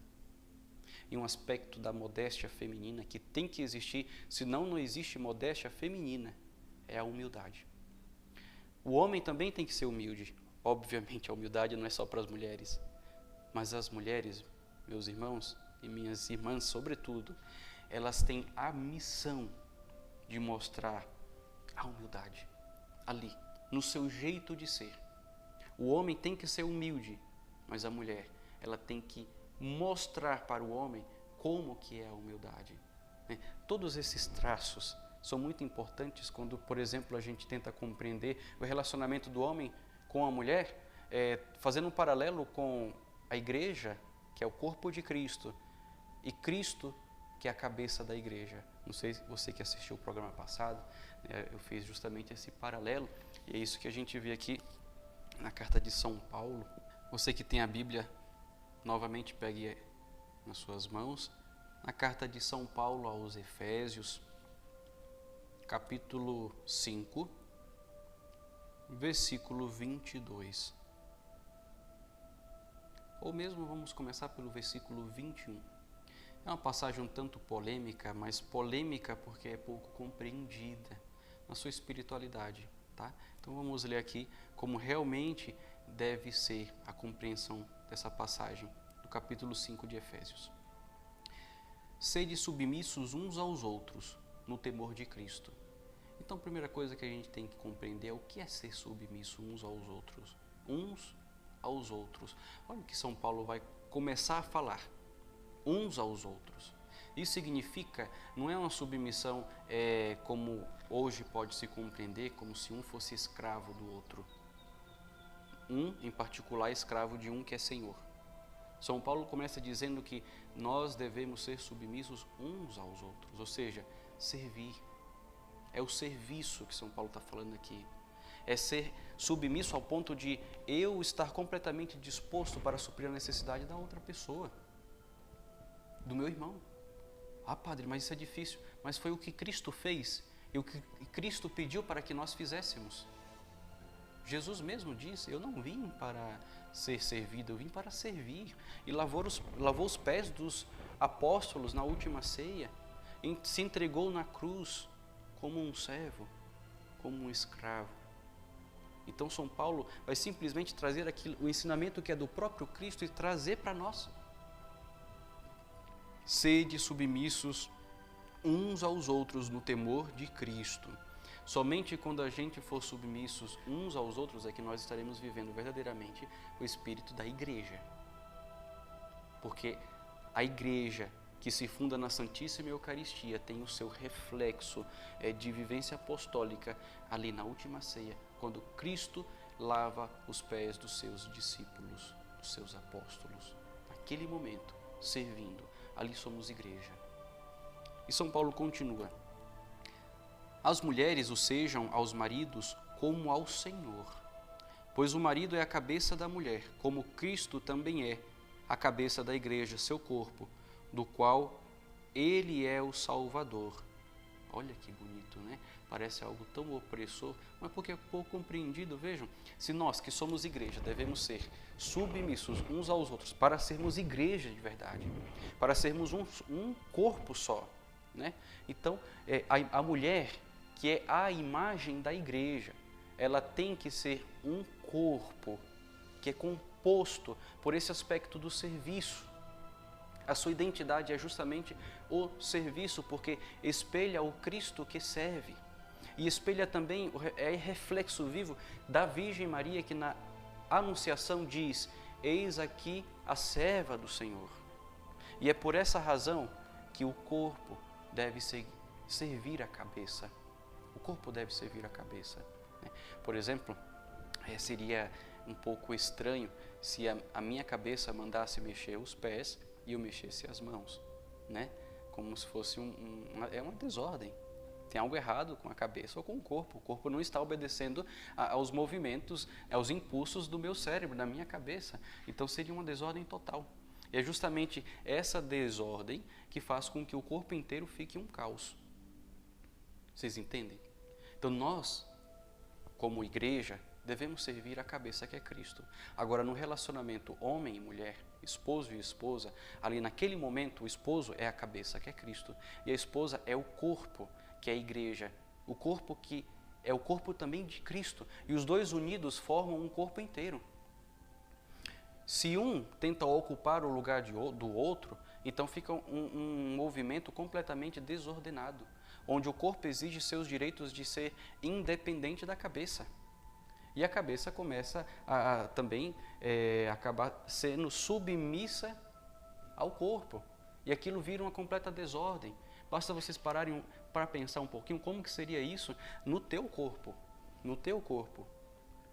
E um aspecto da modéstia feminina que tem que existir, senão não existe modéstia feminina, é a humildade. O homem também tem que ser humilde. Obviamente a humildade não é só para as mulheres, mas as mulheres, meus irmãos e minhas irmãs sobretudo, elas têm a missão de mostrar a humildade ali, no seu jeito de ser. O homem tem que ser humilde, mas a mulher, ela tem que mostrar para o homem como que é a humildade. Né? Todos esses traços são muito importantes quando, por exemplo, a gente tenta compreender o relacionamento do homem com a mulher, fazendo um paralelo com a igreja, que é o corpo de Cristo, e Cristo, que é a cabeça da igreja. Não sei se você que assistiu o programa passado, eu fiz justamente esse paralelo, e é isso que a gente vê aqui na carta de São Paulo. Você que tem a Bíblia, novamente pegue nas suas mãos, na carta de São Paulo aos Efésios, capítulo 5, versículo 22. Ou mesmo vamos começar pelo versículo 21. É uma passagem um tanto polêmica, mas polêmica porque é pouco compreendida na sua espiritualidade, tá? Então vamos ler aqui como realmente deve ser a compreensão dessa passagem do capítulo 5 de Efésios. Sede submissos uns aos outros no temor de Cristo. Então a primeira coisa que a gente tem que compreender é o que é ser submisso uns aos outros. Uns aos outros. Olha o que São Paulo vai começar a falar. Uns aos outros. Isso significa, não é uma submissão como hoje pode se compreender, como se um fosse escravo do outro. Um, em particular, escravo de um que é Senhor. São Paulo começa dizendo que nós devemos ser submissos uns aos outros, ou seja, servir. É o serviço que São Paulo está falando aqui. É ser submisso ao ponto de eu estar completamente disposto para suprir a necessidade da outra pessoa, do meu irmão. Ah, padre, mas isso é difícil. Mas foi o que Cristo fez e o que Cristo pediu para que nós fizéssemos. Jesus mesmo disse, eu não vim para ser servido, eu vim para servir. E lavou os pés dos apóstolos na última ceia, se entregou na cruz como um servo, como um escravo. Então São Paulo vai simplesmente trazer o ensinamento que é do próprio Cristo e trazer para nós. Sede submissos uns aos outros no temor de Cristo. Somente quando a gente for submissos uns aos outros é que nós estaremos vivendo verdadeiramente o espírito da igreja. Porque a igreja que se funda na Santíssima Eucaristia tem o seu reflexo de vivência apostólica ali na última ceia, quando Cristo lava os pés dos seus discípulos, dos seus apóstolos. Naquele momento, servindo, ali somos igreja. E São Paulo continua. As mulheres o sejam aos maridos como ao Senhor, pois o marido é a cabeça da mulher, como Cristo também é a cabeça da igreja, seu corpo, do qual ele é o Salvador. Olha que bonito, né? Parece algo tão opressor, mas porque é pouco compreendido. Vejam, se nós que somos igreja devemos ser submissos uns aos outros para sermos igreja de verdade, para sermos um corpo só, né? Então, a mulher, que é a imagem da igreja, ela tem que ser um corpo que é composto por esse aspecto do serviço. A sua identidade é justamente o serviço, porque espelha o Cristo que serve. E espelha também, é reflexo vivo da Virgem Maria, que na Anunciação diz, eis aqui a serva do Senhor. E é por essa razão que o corpo deve servir a cabeça. O corpo deve servir a cabeça. Por exemplo, seria um pouco estranho se a minha cabeça mandasse mexer os pés e eu mexesse as mãos, né? Como se fosse uma desordem. Tem algo errado com a cabeça ou com o corpo. O corpo não está obedecendo aos movimentos, aos impulsos do meu cérebro, da minha cabeça. Então seria uma desordem total. E é justamente essa desordem que faz com que o corpo inteiro fique um caos. Vocês entendem? Então nós, como igreja, devemos servir a cabeça que é Cristo. Agora, no relacionamento homem e mulher, esposo e esposa, ali naquele momento o esposo é a cabeça que é Cristo e a esposa é o corpo que é a igreja, o corpo que é o corpo também de Cristo, e os dois unidos formam um corpo inteiro. Se um tenta ocupar o lugar do outro, então fica um movimento completamente desordenado, onde o corpo exige seus direitos de ser independente da cabeça. E a cabeça começa a também acabar sendo submissa ao corpo. E aquilo vira uma completa desordem. Basta vocês pararem para pensar um pouquinho como que seria isso no teu corpo. No teu corpo.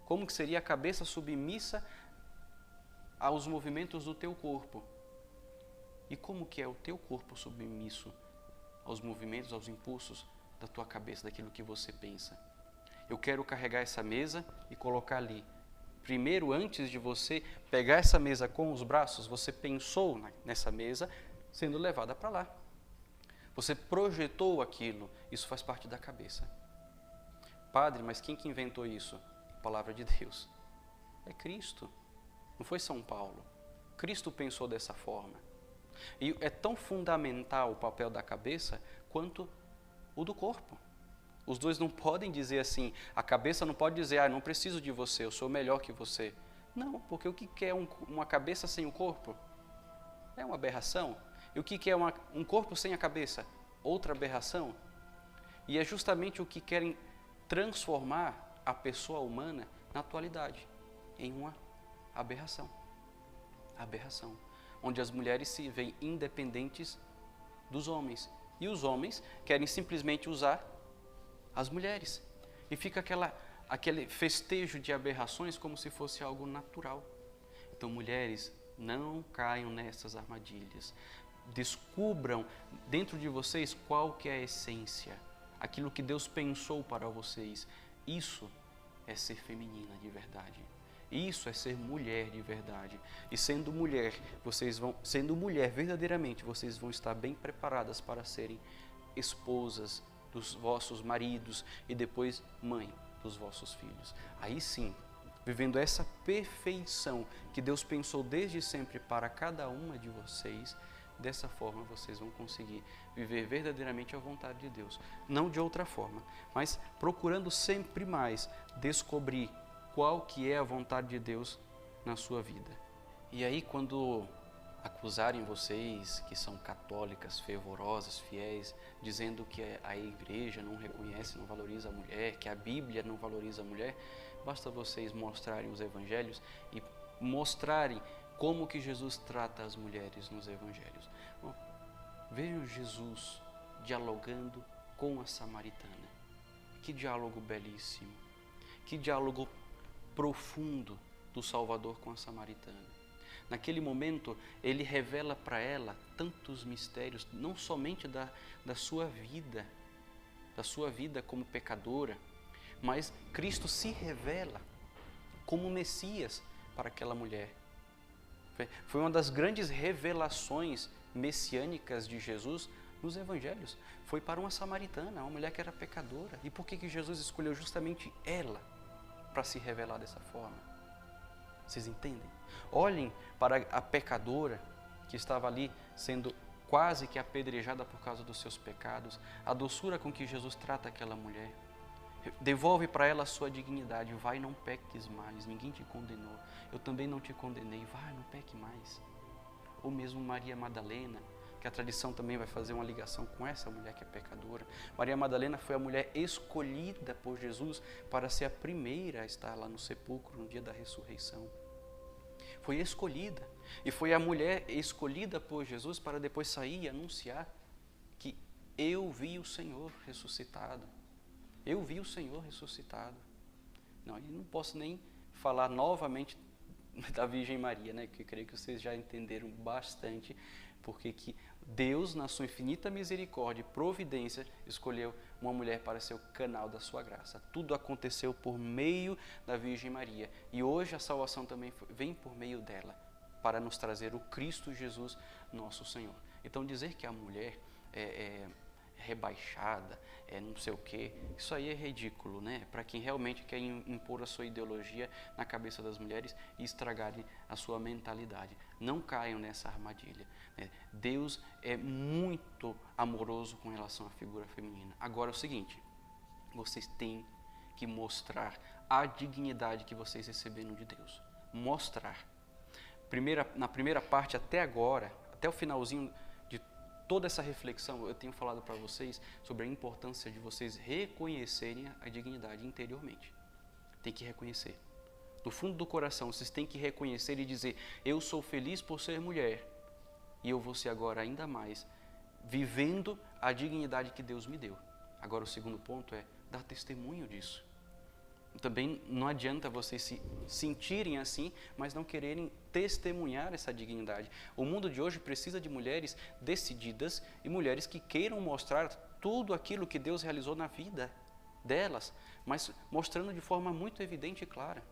Como que seria a cabeça submissa aos movimentos do teu corpo. E como que é o teu corpo submisso aos movimentos, aos impulsos da tua cabeça, daquilo que você pensa. Eu quero carregar essa mesa e colocar ali. Primeiro, antes de você pegar essa mesa com os braços, você pensou nessa mesa sendo levada para lá. Você projetou aquilo, isso faz parte da cabeça. Padre, mas quem que inventou isso? A palavra de Deus. É Cristo. Não foi São Paulo. Cristo pensou dessa forma. E é tão fundamental o papel da cabeça quanto o do corpo. Os dois não podem dizer assim, a cabeça não pode dizer, não preciso de você, eu sou melhor que você. Não, porque o que é uma cabeça sem o corpo? É uma aberração. E o que é um corpo sem a cabeça? Outra aberração. E é justamente o que querem transformar a pessoa humana na atualidade, em uma aberração. Aberração. Onde as mulheres se veem independentes dos homens. E os homens querem simplesmente usar as mulheres. E fica aquele festejo de aberrações como se fosse algo natural. Então, mulheres, não caiam nessas armadilhas. Descubram dentro de vocês qual que é a essência, aquilo que Deus pensou para vocês. Isso é ser feminina de verdade. Isso é ser mulher de verdade. E sendo mulher verdadeiramente, vocês vão estar bem preparadas para serem esposas dos vossos maridos e depois mãe dos vossos filhos. Aí sim, vivendo essa perfeição que Deus pensou desde sempre para cada uma de vocês, dessa forma vocês vão conseguir viver verdadeiramente a vontade de Deus. Não de outra forma, mas procurando sempre mais descobrir qual que é a vontade de Deus na sua vida. E aí, quando acusarem vocês que são católicas, fervorosas, fiéis, dizendo que a igreja não reconhece, não valoriza a mulher, que a Bíblia não valoriza a mulher, basta vocês mostrarem os evangelhos e mostrarem como que Jesus trata as mulheres nos evangelhos. Bom, vejam Jesus dialogando com a samaritana. Que diálogo belíssimo, que diálogo profundo do Salvador com a samaritana. Naquele momento, ele revela para ela tantos mistérios, não somente da sua vida como pecadora, mas Cristo se revela como Messias para aquela mulher. Foi uma das grandes revelações messiânicas de Jesus nos evangelhos. Foi para uma samaritana, uma mulher que era pecadora. E por que Jesus escolheu justamente ela para se revelar dessa forma? Vocês entendem? Olhem para a pecadora que estava ali sendo quase que apedrejada por causa dos seus pecados, a doçura com que Jesus trata aquela mulher. Devolve para ela a sua dignidade. Vai, não peques mais, ninguém te condenou. Eu também não te condenei. Vai, não peque mais. Ou mesmo Maria Madalena, que a tradição também vai fazer uma ligação com essa mulher que é pecadora. Maria Madalena foi a mulher escolhida por Jesus para ser a primeira a estar lá no sepulcro no dia da ressurreição. Foi escolhida. E foi a mulher escolhida por Jesus para depois sair e anunciar que eu vi o Senhor ressuscitado. Eu vi o Senhor ressuscitado. Não, e não posso nem falar novamente da Virgem Maria, né? Que eu creio que vocês já entenderam bastante, porque que Deus, na sua infinita misericórdia e providência, escolheu uma mulher para ser o canal da sua graça. Tudo aconteceu por meio da Virgem Maria. E hoje a salvação também vem por meio dela, para nos trazer o Cristo Jesus, nosso Senhor. Então dizer que a mulher é rebaixada, não sei o quê, isso aí é ridículo, né? Para quem realmente quer impor a sua ideologia na cabeça das mulheres e estragarem a sua mentalidade. Não caiam nessa armadilha, né? Deus é muito amoroso com relação à figura feminina. Agora é o seguinte, vocês têm que mostrar a dignidade que vocês receberam de Deus. Mostrar. Na primeira parte até agora, até o finalzinho de toda essa reflexão, eu tenho falado para vocês sobre a importância de vocês reconhecerem a dignidade interiormente. Tem que reconhecer. Do fundo do coração, vocês têm que reconhecer e dizer, eu sou feliz por ser mulher e eu vou ser agora ainda mais, vivendo a dignidade que Deus me deu. Agora o segundo ponto é dar testemunho disso. Também não adianta vocês se sentirem assim, mas não quererem testemunhar essa dignidade. O mundo de hoje precisa de mulheres decididas e mulheres que queiram mostrar tudo aquilo que Deus realizou na vida delas, mas mostrando de forma muito evidente e clara.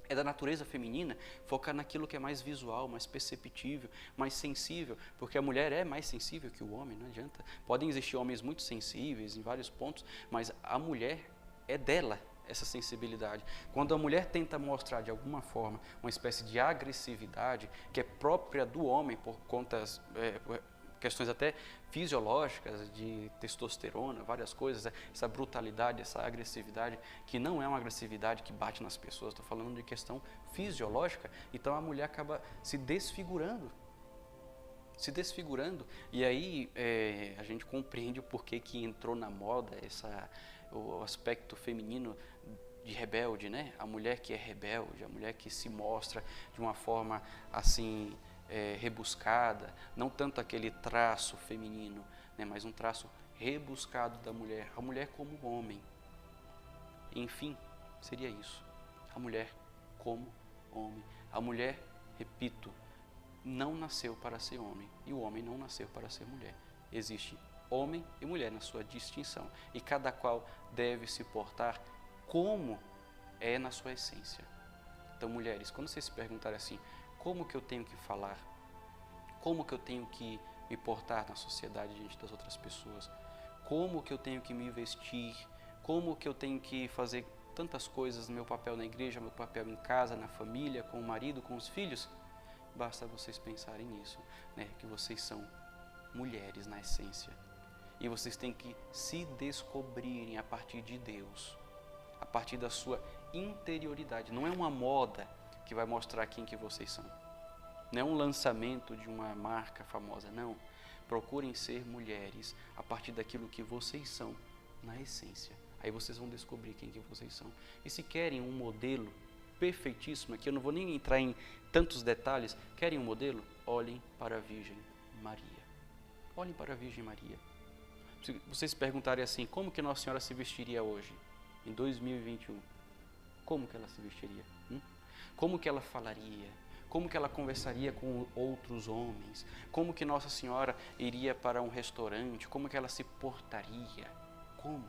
É da natureza feminina focar naquilo que é mais visual, mais perceptível, mais sensível, porque a mulher é mais sensível que o homem, não adianta. Podem existir homens muito sensíveis em vários pontos, mas a mulher é dela essa sensibilidade. Quando a mulher tenta mostrar de alguma forma uma espécie de agressividade que é própria do homem por contas, questões até fisiológicas, de testosterona, várias coisas, essa brutalidade, essa agressividade, que não é uma agressividade que bate nas pessoas, estou falando de questão fisiológica, então a mulher acaba se desfigurando, e aí a gente compreende o porquê que entrou na moda o aspecto feminino de rebelde, né? A mulher que é rebelde, a mulher que se mostra de uma forma assim rebuscada, não tanto aquele traço feminino, né, mas um traço rebuscado da mulher, a mulher como homem. Enfim, seria isso, a mulher como homem. A mulher, repito, não nasceu para ser homem e o homem não nasceu para ser mulher. Existe homem e mulher na sua distinção e cada qual deve se portar como é na sua essência. Então, mulheres, quando vocês se perguntarem assim, como que eu tenho que falar? Como que eu tenho que me portar na sociedade diante das outras pessoas? Como que eu tenho que me vestir? Como que eu tenho que fazer tantas coisas no meu papel na igreja, meu papel em casa, na família, com o marido, com os filhos? Basta vocês pensarem nisso, né? Que vocês são mulheres na essência. E vocês têm que se descobrirem a partir de Deus, a partir da sua interioridade. Não é uma moda que vai mostrar quem que vocês são. Não é um lançamento de uma marca famosa, não. Procurem ser mulheres a partir daquilo que vocês são na essência. Aí vocês vão descobrir quem que vocês são. E se querem um modelo perfeitíssimo, aqui eu não vou nem entrar em tantos detalhes, querem um modelo? Olhem para a Virgem Maria. Olhem para a Virgem Maria. Se vocês se perguntarem assim, como que Nossa Senhora se vestiria hoje, em 2021? Como que ela se vestiria? Como que ela falaria? Como que ela conversaria com outros homens? Como que Nossa Senhora iria para um restaurante? Como que ela se portaria? Como?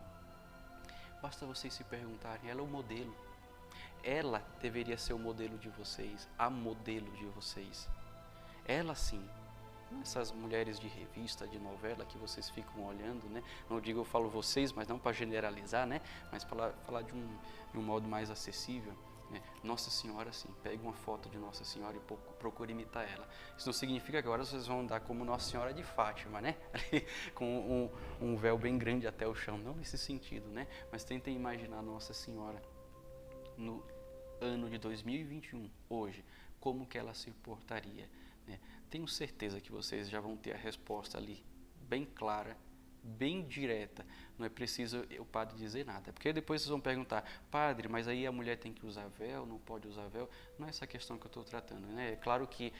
Basta vocês se perguntarem, ela é o modelo. Ela deveria ser o modelo de vocês, a modelo de vocês. Ela sim. Essas mulheres de revista, de novela que vocês ficam olhando, né? Não digo eu falo vocês, mas não para generalizar, né? Mas para falar de um modo mais acessível, né? Nossa Senhora, sim, pegue uma foto de Nossa Senhora e procure imitar ela. Isso não significa que agora vocês vão andar como Nossa Senhora de Fátima, né? Com um véu bem grande até o chão, não nesse sentido, né? Mas tentem imaginar Nossa Senhora no ano de 2021, hoje, como que ela se portaria, né? Tenho certeza que vocês já vão ter a resposta ali bem clara, bem direta. Não é preciso o padre dizer nada, porque depois vocês vão perguntar, padre, mas aí a mulher tem que usar véu, não pode usar véu? Não é essa questão que eu estou tratando, né? É claro que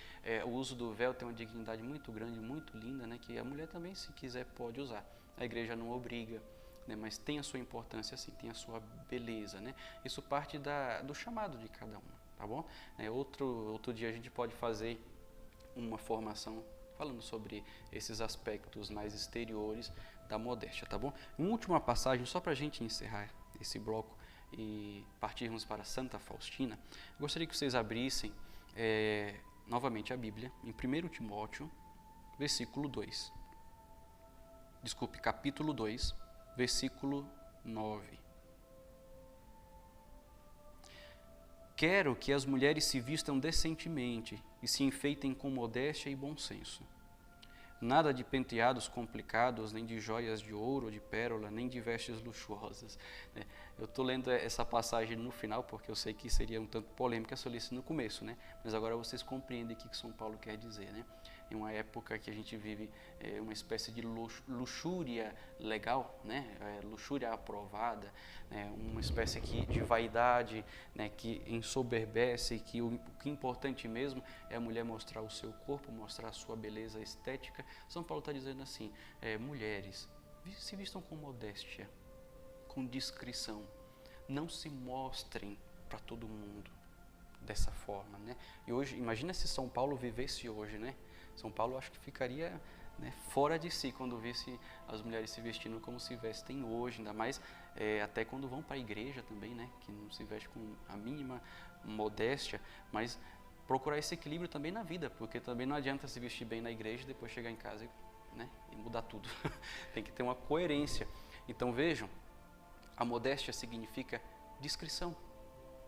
o uso do véu tem uma dignidade muito grande, muito linda, né? Que a mulher também, se quiser, pode usar. A igreja não obriga, né? Mas tem a sua importância, sim, tem a sua beleza, né? Isso parte do chamado de cada um, tá bom? Outro dia a gente pode fazer uma formação falando sobre esses aspectos mais exteriores da modéstia, tá bom? Uma última passagem, só para a gente encerrar esse bloco e partirmos para Santa Faustina, eu gostaria que vocês abrissem novamente a Bíblia, em 1 Timóteo, capítulo 2, versículo 9. Quero que as mulheres se vistam decentemente e se enfeitem com modéstia e bom senso. Nada de penteados complicados, nem de joias de ouro ou de pérola, nem de vestes luxuosas. Eu estou lendo essa passagem no final, porque eu sei que seria um tanto polêmica se eu lesse no começo, né? Mas agora vocês compreendem o que São Paulo quer dizer, né? Em uma época que a gente vive uma espécie de luxúria legal, né? Luxúria aprovada, né? Uma espécie aqui de vaidade, né? Que ensoberbece e que o que é importante mesmo é a mulher mostrar o seu corpo, mostrar a sua beleza estética. São Paulo está dizendo assim, mulheres, se vistam com modéstia, com discrição, não se mostrem para todo mundo dessa forma, né? E hoje, imagina se São Paulo vivesse hoje, né? São Paulo acho que ficaria, né, fora de si quando visse as mulheres se vestindo como se vestem hoje, ainda mais até quando vão para a igreja também, né? Que não se veste com a mínima modéstia, mas procurar esse equilíbrio também na vida, porque também não adianta se vestir bem na igreja e depois chegar em casa e mudar tudo. Tem que ter uma coerência. Então vejam, a modéstia significa discrição.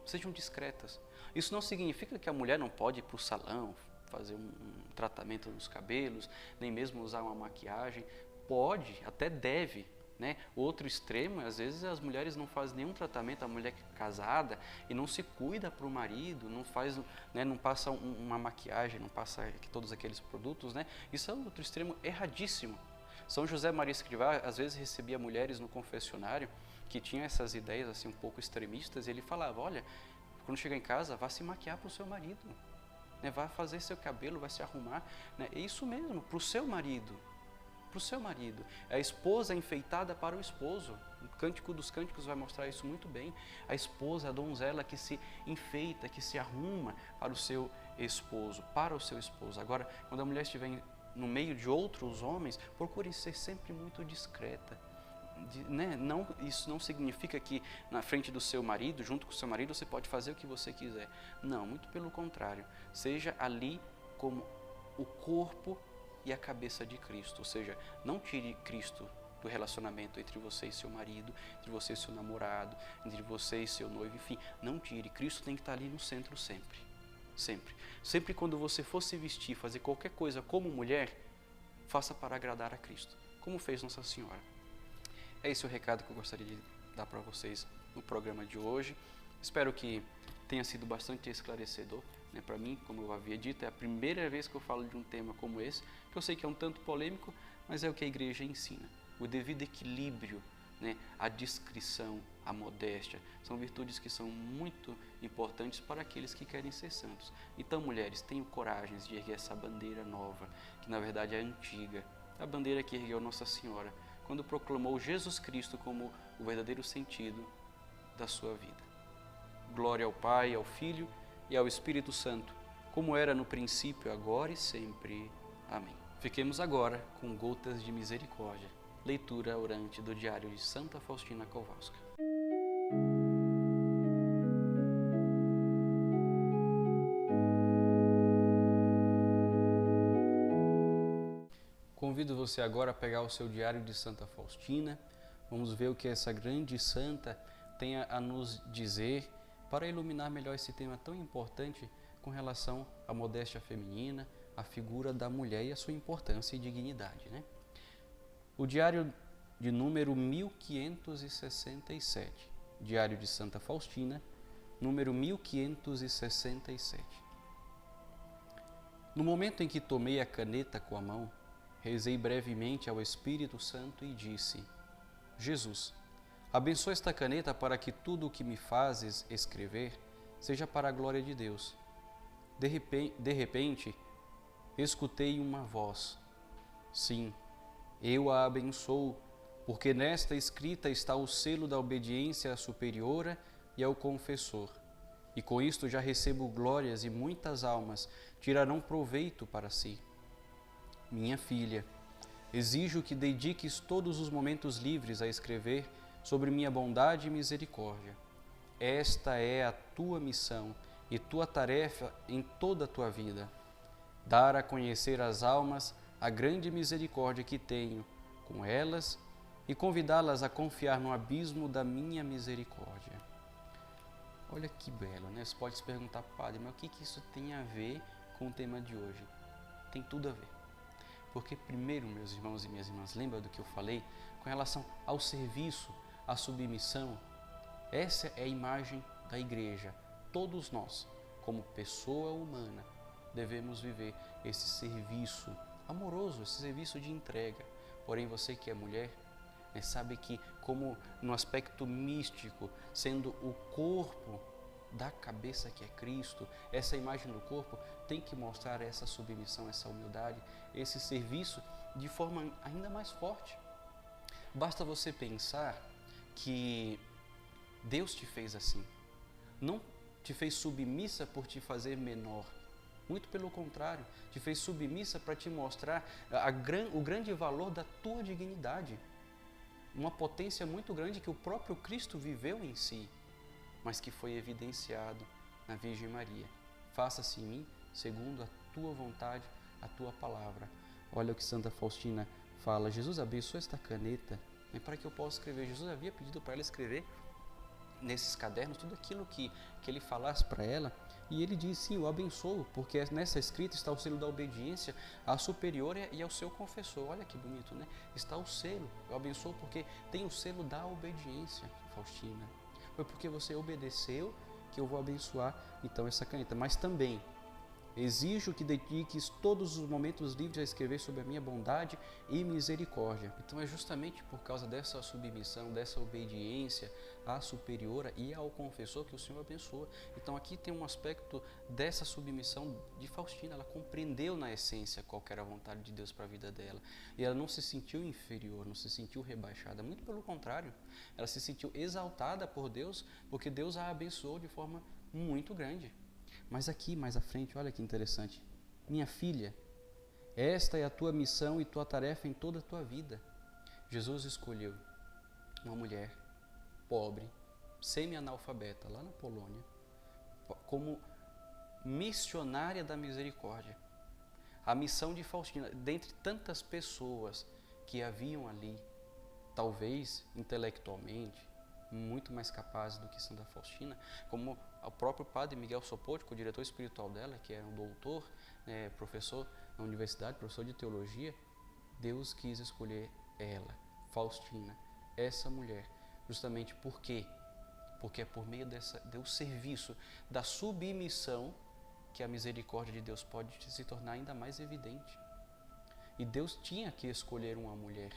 Sejam discretas. Isso não significa que a mulher não pode ir para o salão, fazer um tratamento nos cabelos, nem mesmo usar uma maquiagem. Pode, até deve, né? Outro extremo, às vezes as mulheres não fazem nenhum tratamento, a mulher casada e não se cuida para o marido, não faz, né, não passa uma maquiagem, não passa todos aqueles produtos, né? Isso é outro extremo erradíssimo. São José Maria Escrivá às vezes recebia mulheres no confessionário que tinham essas ideias assim um pouco extremistas e ele falava, olha, quando chegar em casa, vá se maquiar para o seu marido. né? Vai fazer seu cabelo, vai se arrumar, né? É isso mesmo, para o seu marido. Para o seu marido. A esposa enfeitada para o esposo. O Cântico dos Cânticos vai mostrar isso muito bem. A esposa, a donzela que se enfeita, que se arruma para o seu esposo, para o seu esposo. Agora, quando a mulher estiver no meio de outros homens, procure ser sempre muito discreta. Né? Não, isso não significa que na frente do seu marido, junto com o seu marido, você pode fazer o que você quiser. Não, muito pelo contrário. Seja ali como o corpo e a cabeça de Cristo, ou seja, não tire Cristo do relacionamento entre você e seu marido, entre você e seu namorado, entre você e seu noivo, enfim, não tire. Cristo tem que estar ali no centro sempre, sempre. Sempre quando você for se vestir, fazer qualquer coisa como mulher, faça para agradar a Cristo, como fez Nossa Senhora. É esse o recado que eu gostaria de dar para vocês no programa de hoje. Espero que tenha sido bastante esclarecedor. Para mim, como eu havia dito, é a primeira vez que eu falo de um tema como esse, que eu sei que é um tanto polêmico, mas é o que a igreja ensina. O devido equilíbrio, né, a discrição, a modéstia, são virtudes que são muito importantes para aqueles que querem ser santos. Então, mulheres, tenham coragem de erguer essa bandeira nova, que na verdade é antiga, a bandeira que ergueu Nossa Senhora, quando proclamou Jesus Cristo como o verdadeiro sentido da sua vida. Glória ao Pai, ao Filho e ao Espírito Santo, como era no princípio, agora e sempre. Amém. Fiquemos agora com Gotas de Misericórdia, leitura orante do Diário de Santa Faustina Kowalska. Convido você agora a pegar o seu Diário de Santa Faustina. Vamos ver o que essa grande santa tem a nos dizer para iluminar melhor esse tema tão importante com relação à modéstia feminina, a figura da mulher e a sua importância e dignidade, né? O diário de número 1567, Diário de Santa Faustina, número 1567. No momento em que tomei a caneta com a mão, rezei brevemente ao Espírito Santo e disse: Jesus, abençoa esta caneta para que tudo o que me fazes escrever seja para a glória de Deus. De repente, escutei uma voz. Sim, eu a abençoo, porque nesta escrita está o selo da obediência à superiora e ao confessor. E com isto já recebo glórias e muitas almas tirarão proveito para si. Minha filha, exijo que dediques todos os momentos livres a escrever sobre minha bondade e misericórdia. Esta é a tua missão e tua tarefa em toda a tua vida. Dar a conhecer às almas a grande misericórdia que tenho com elas e convidá-las a confiar no abismo da minha misericórdia. Olha que belo, né? Você pode se perguntar, padre, mas o que isso tem a ver com o tema de hoje? Tem tudo a ver. Porque primeiro, meus irmãos e minhas irmãs, lembra do que eu falei com relação ao serviço, à submissão? Essa é a imagem da igreja. Todos nós, como pessoa humana, devemos viver esse serviço amoroso, esse serviço de entrega. Porém, você que é mulher, sabe que como no aspecto místico, sendo o corpo da cabeça que é Cristo, essa imagem do corpo tem que mostrar essa submissão, essa humildade, esse serviço de forma ainda mais forte. Basta você pensar que Deus te fez assim, não te fez submissa por te fazer menor, muito pelo contrário, te fez submissa para te mostrar o grande valor da tua dignidade, uma potência muito grande que o próprio Cristo viveu em si, mas que foi evidenciado na Virgem Maria. Faça-se em mim segundo a tua vontade, a tua palavra. Olha o que Santa Faustina fala: Jesus abençoa esta caneta para que eu possa escrever. Jesus havia pedido para ela escrever nesses cadernos tudo aquilo que ele falasse para ela, e ele diz: sim, eu abençoo, porque nessa escrita está o selo da obediência à superiora e ao seu confessor. Olha que bonito, né? Está o selo, eu abençoo porque tem o selo da obediência, Faustina. Foi porque você obedeceu que eu vou abençoar então essa caneta. Mas também Exijo que dediques todos os momentos livres a escrever sobre a minha bondade e misericórdia. Então é justamente por causa dessa submissão, dessa obediência à superiora e ao confessor que o Senhor abençoa. Então aqui tem um aspecto dessa submissão de Faustina. Ela compreendeu na essência qual era a vontade de Deus para a vida dela. E ela não se sentiu inferior, não se sentiu rebaixada. Muito pelo contrário, ela se sentiu exaltada por Deus, porque Deus a abençoou de forma muito grande. Mas aqui, mais à frente, olha que interessante. Minha filha, esta é a tua missão e tua tarefa em toda a tua vida. Jesus escolheu uma mulher pobre, semi-analfabeta, lá na Polônia, como missionária da misericórdia. A missão de Faustina, dentre tantas pessoas que haviam ali, talvez intelectualmente, muito mais capazes do que Santa Faustina, como o próprio padre Miguel Sopotko, o diretor espiritual dela, que era um doutor, professor na universidade, professor de teologia. Deus quis escolher ela, Faustina, essa mulher, justamente por quê? Porque é por meio do serviço, da submissão, que a misericórdia de Deus pode se tornar ainda mais evidente. E Deus tinha que escolher uma mulher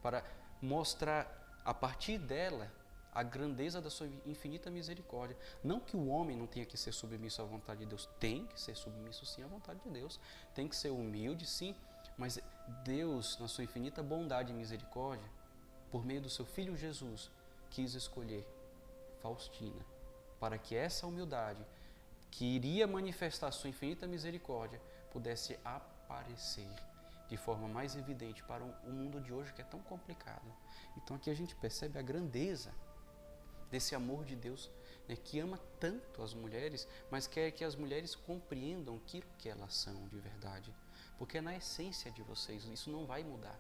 para mostrar, a partir dela, a grandeza da sua infinita misericórdia. Não que o homem não tenha que ser submisso à vontade de Deus, tem que ser submisso sim à vontade de Deus, tem que ser humilde sim, mas Deus, na sua infinita bondade e misericórdia, por meio do seu Filho Jesus, quis escolher Faustina, para que essa humildade, que iria manifestar a sua infinita misericórdia, pudesse aparecer de forma mais evidente para o mundo de hoje, que é tão complicado. Então aqui a gente percebe a grandeza desse amor de Deus, que ama tanto as mulheres, mas quer que as mulheres compreendam aquilo que elas são de verdade. Porque é na essência de vocês, isso não vai mudar.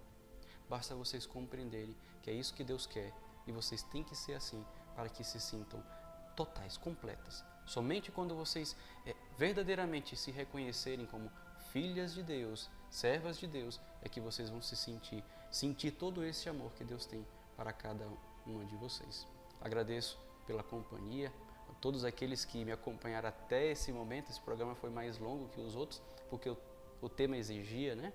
Basta vocês compreenderem que é isso que Deus quer, e vocês têm que ser assim, para que se sintam totais, completas. Somente quando vocês verdadeiramente se reconhecerem como filhas de Deus, servas de Deus, é que vocês vão se sentir todo esse amor que Deus tem para cada uma de vocês. Agradeço pela companhia, a todos aqueles que me acompanharam até esse momento. Esse programa foi mais longo que os outros, porque o tema exigia, né?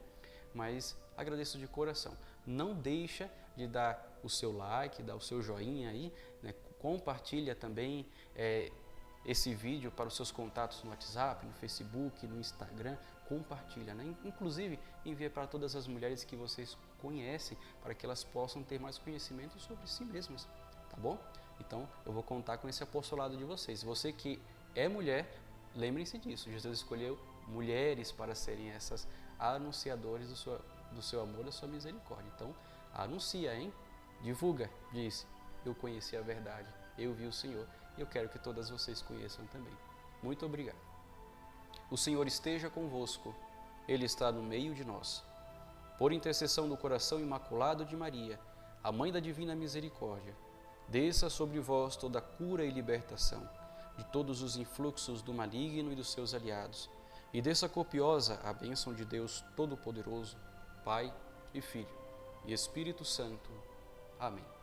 Mas agradeço de coração. Não deixa de dar o seu like, dar o seu joinha aí, né? Compartilha também esse vídeo para os seus contatos no WhatsApp, no Facebook, no Instagram. Compartilha, né? Inclusive envia para todas as mulheres que vocês conhecem, para que elas possam ter mais conhecimento sobre si mesmas, tá bom? Então eu vou contar com esse apostolado de vocês. Você que é mulher, lembrem-se disso. Jesus escolheu mulheres para serem essas anunciadores do seu amor, da sua misericórdia. Então anuncia, hein? Divulga, diz: eu conheci a verdade, eu vi o Senhor, e eu quero que todas vocês conheçam também. Muito obrigado. O Senhor esteja convosco, Ele está no meio de nós. Por intercessão do coração imaculado de Maria, a Mãe da Divina Misericórdia, desça sobre vós toda a cura e libertação de todos os influxos do maligno e dos seus aliados, e desça copiosa a bênção de Deus Todo-Poderoso, Pai e Filho e Espírito Santo. Amém.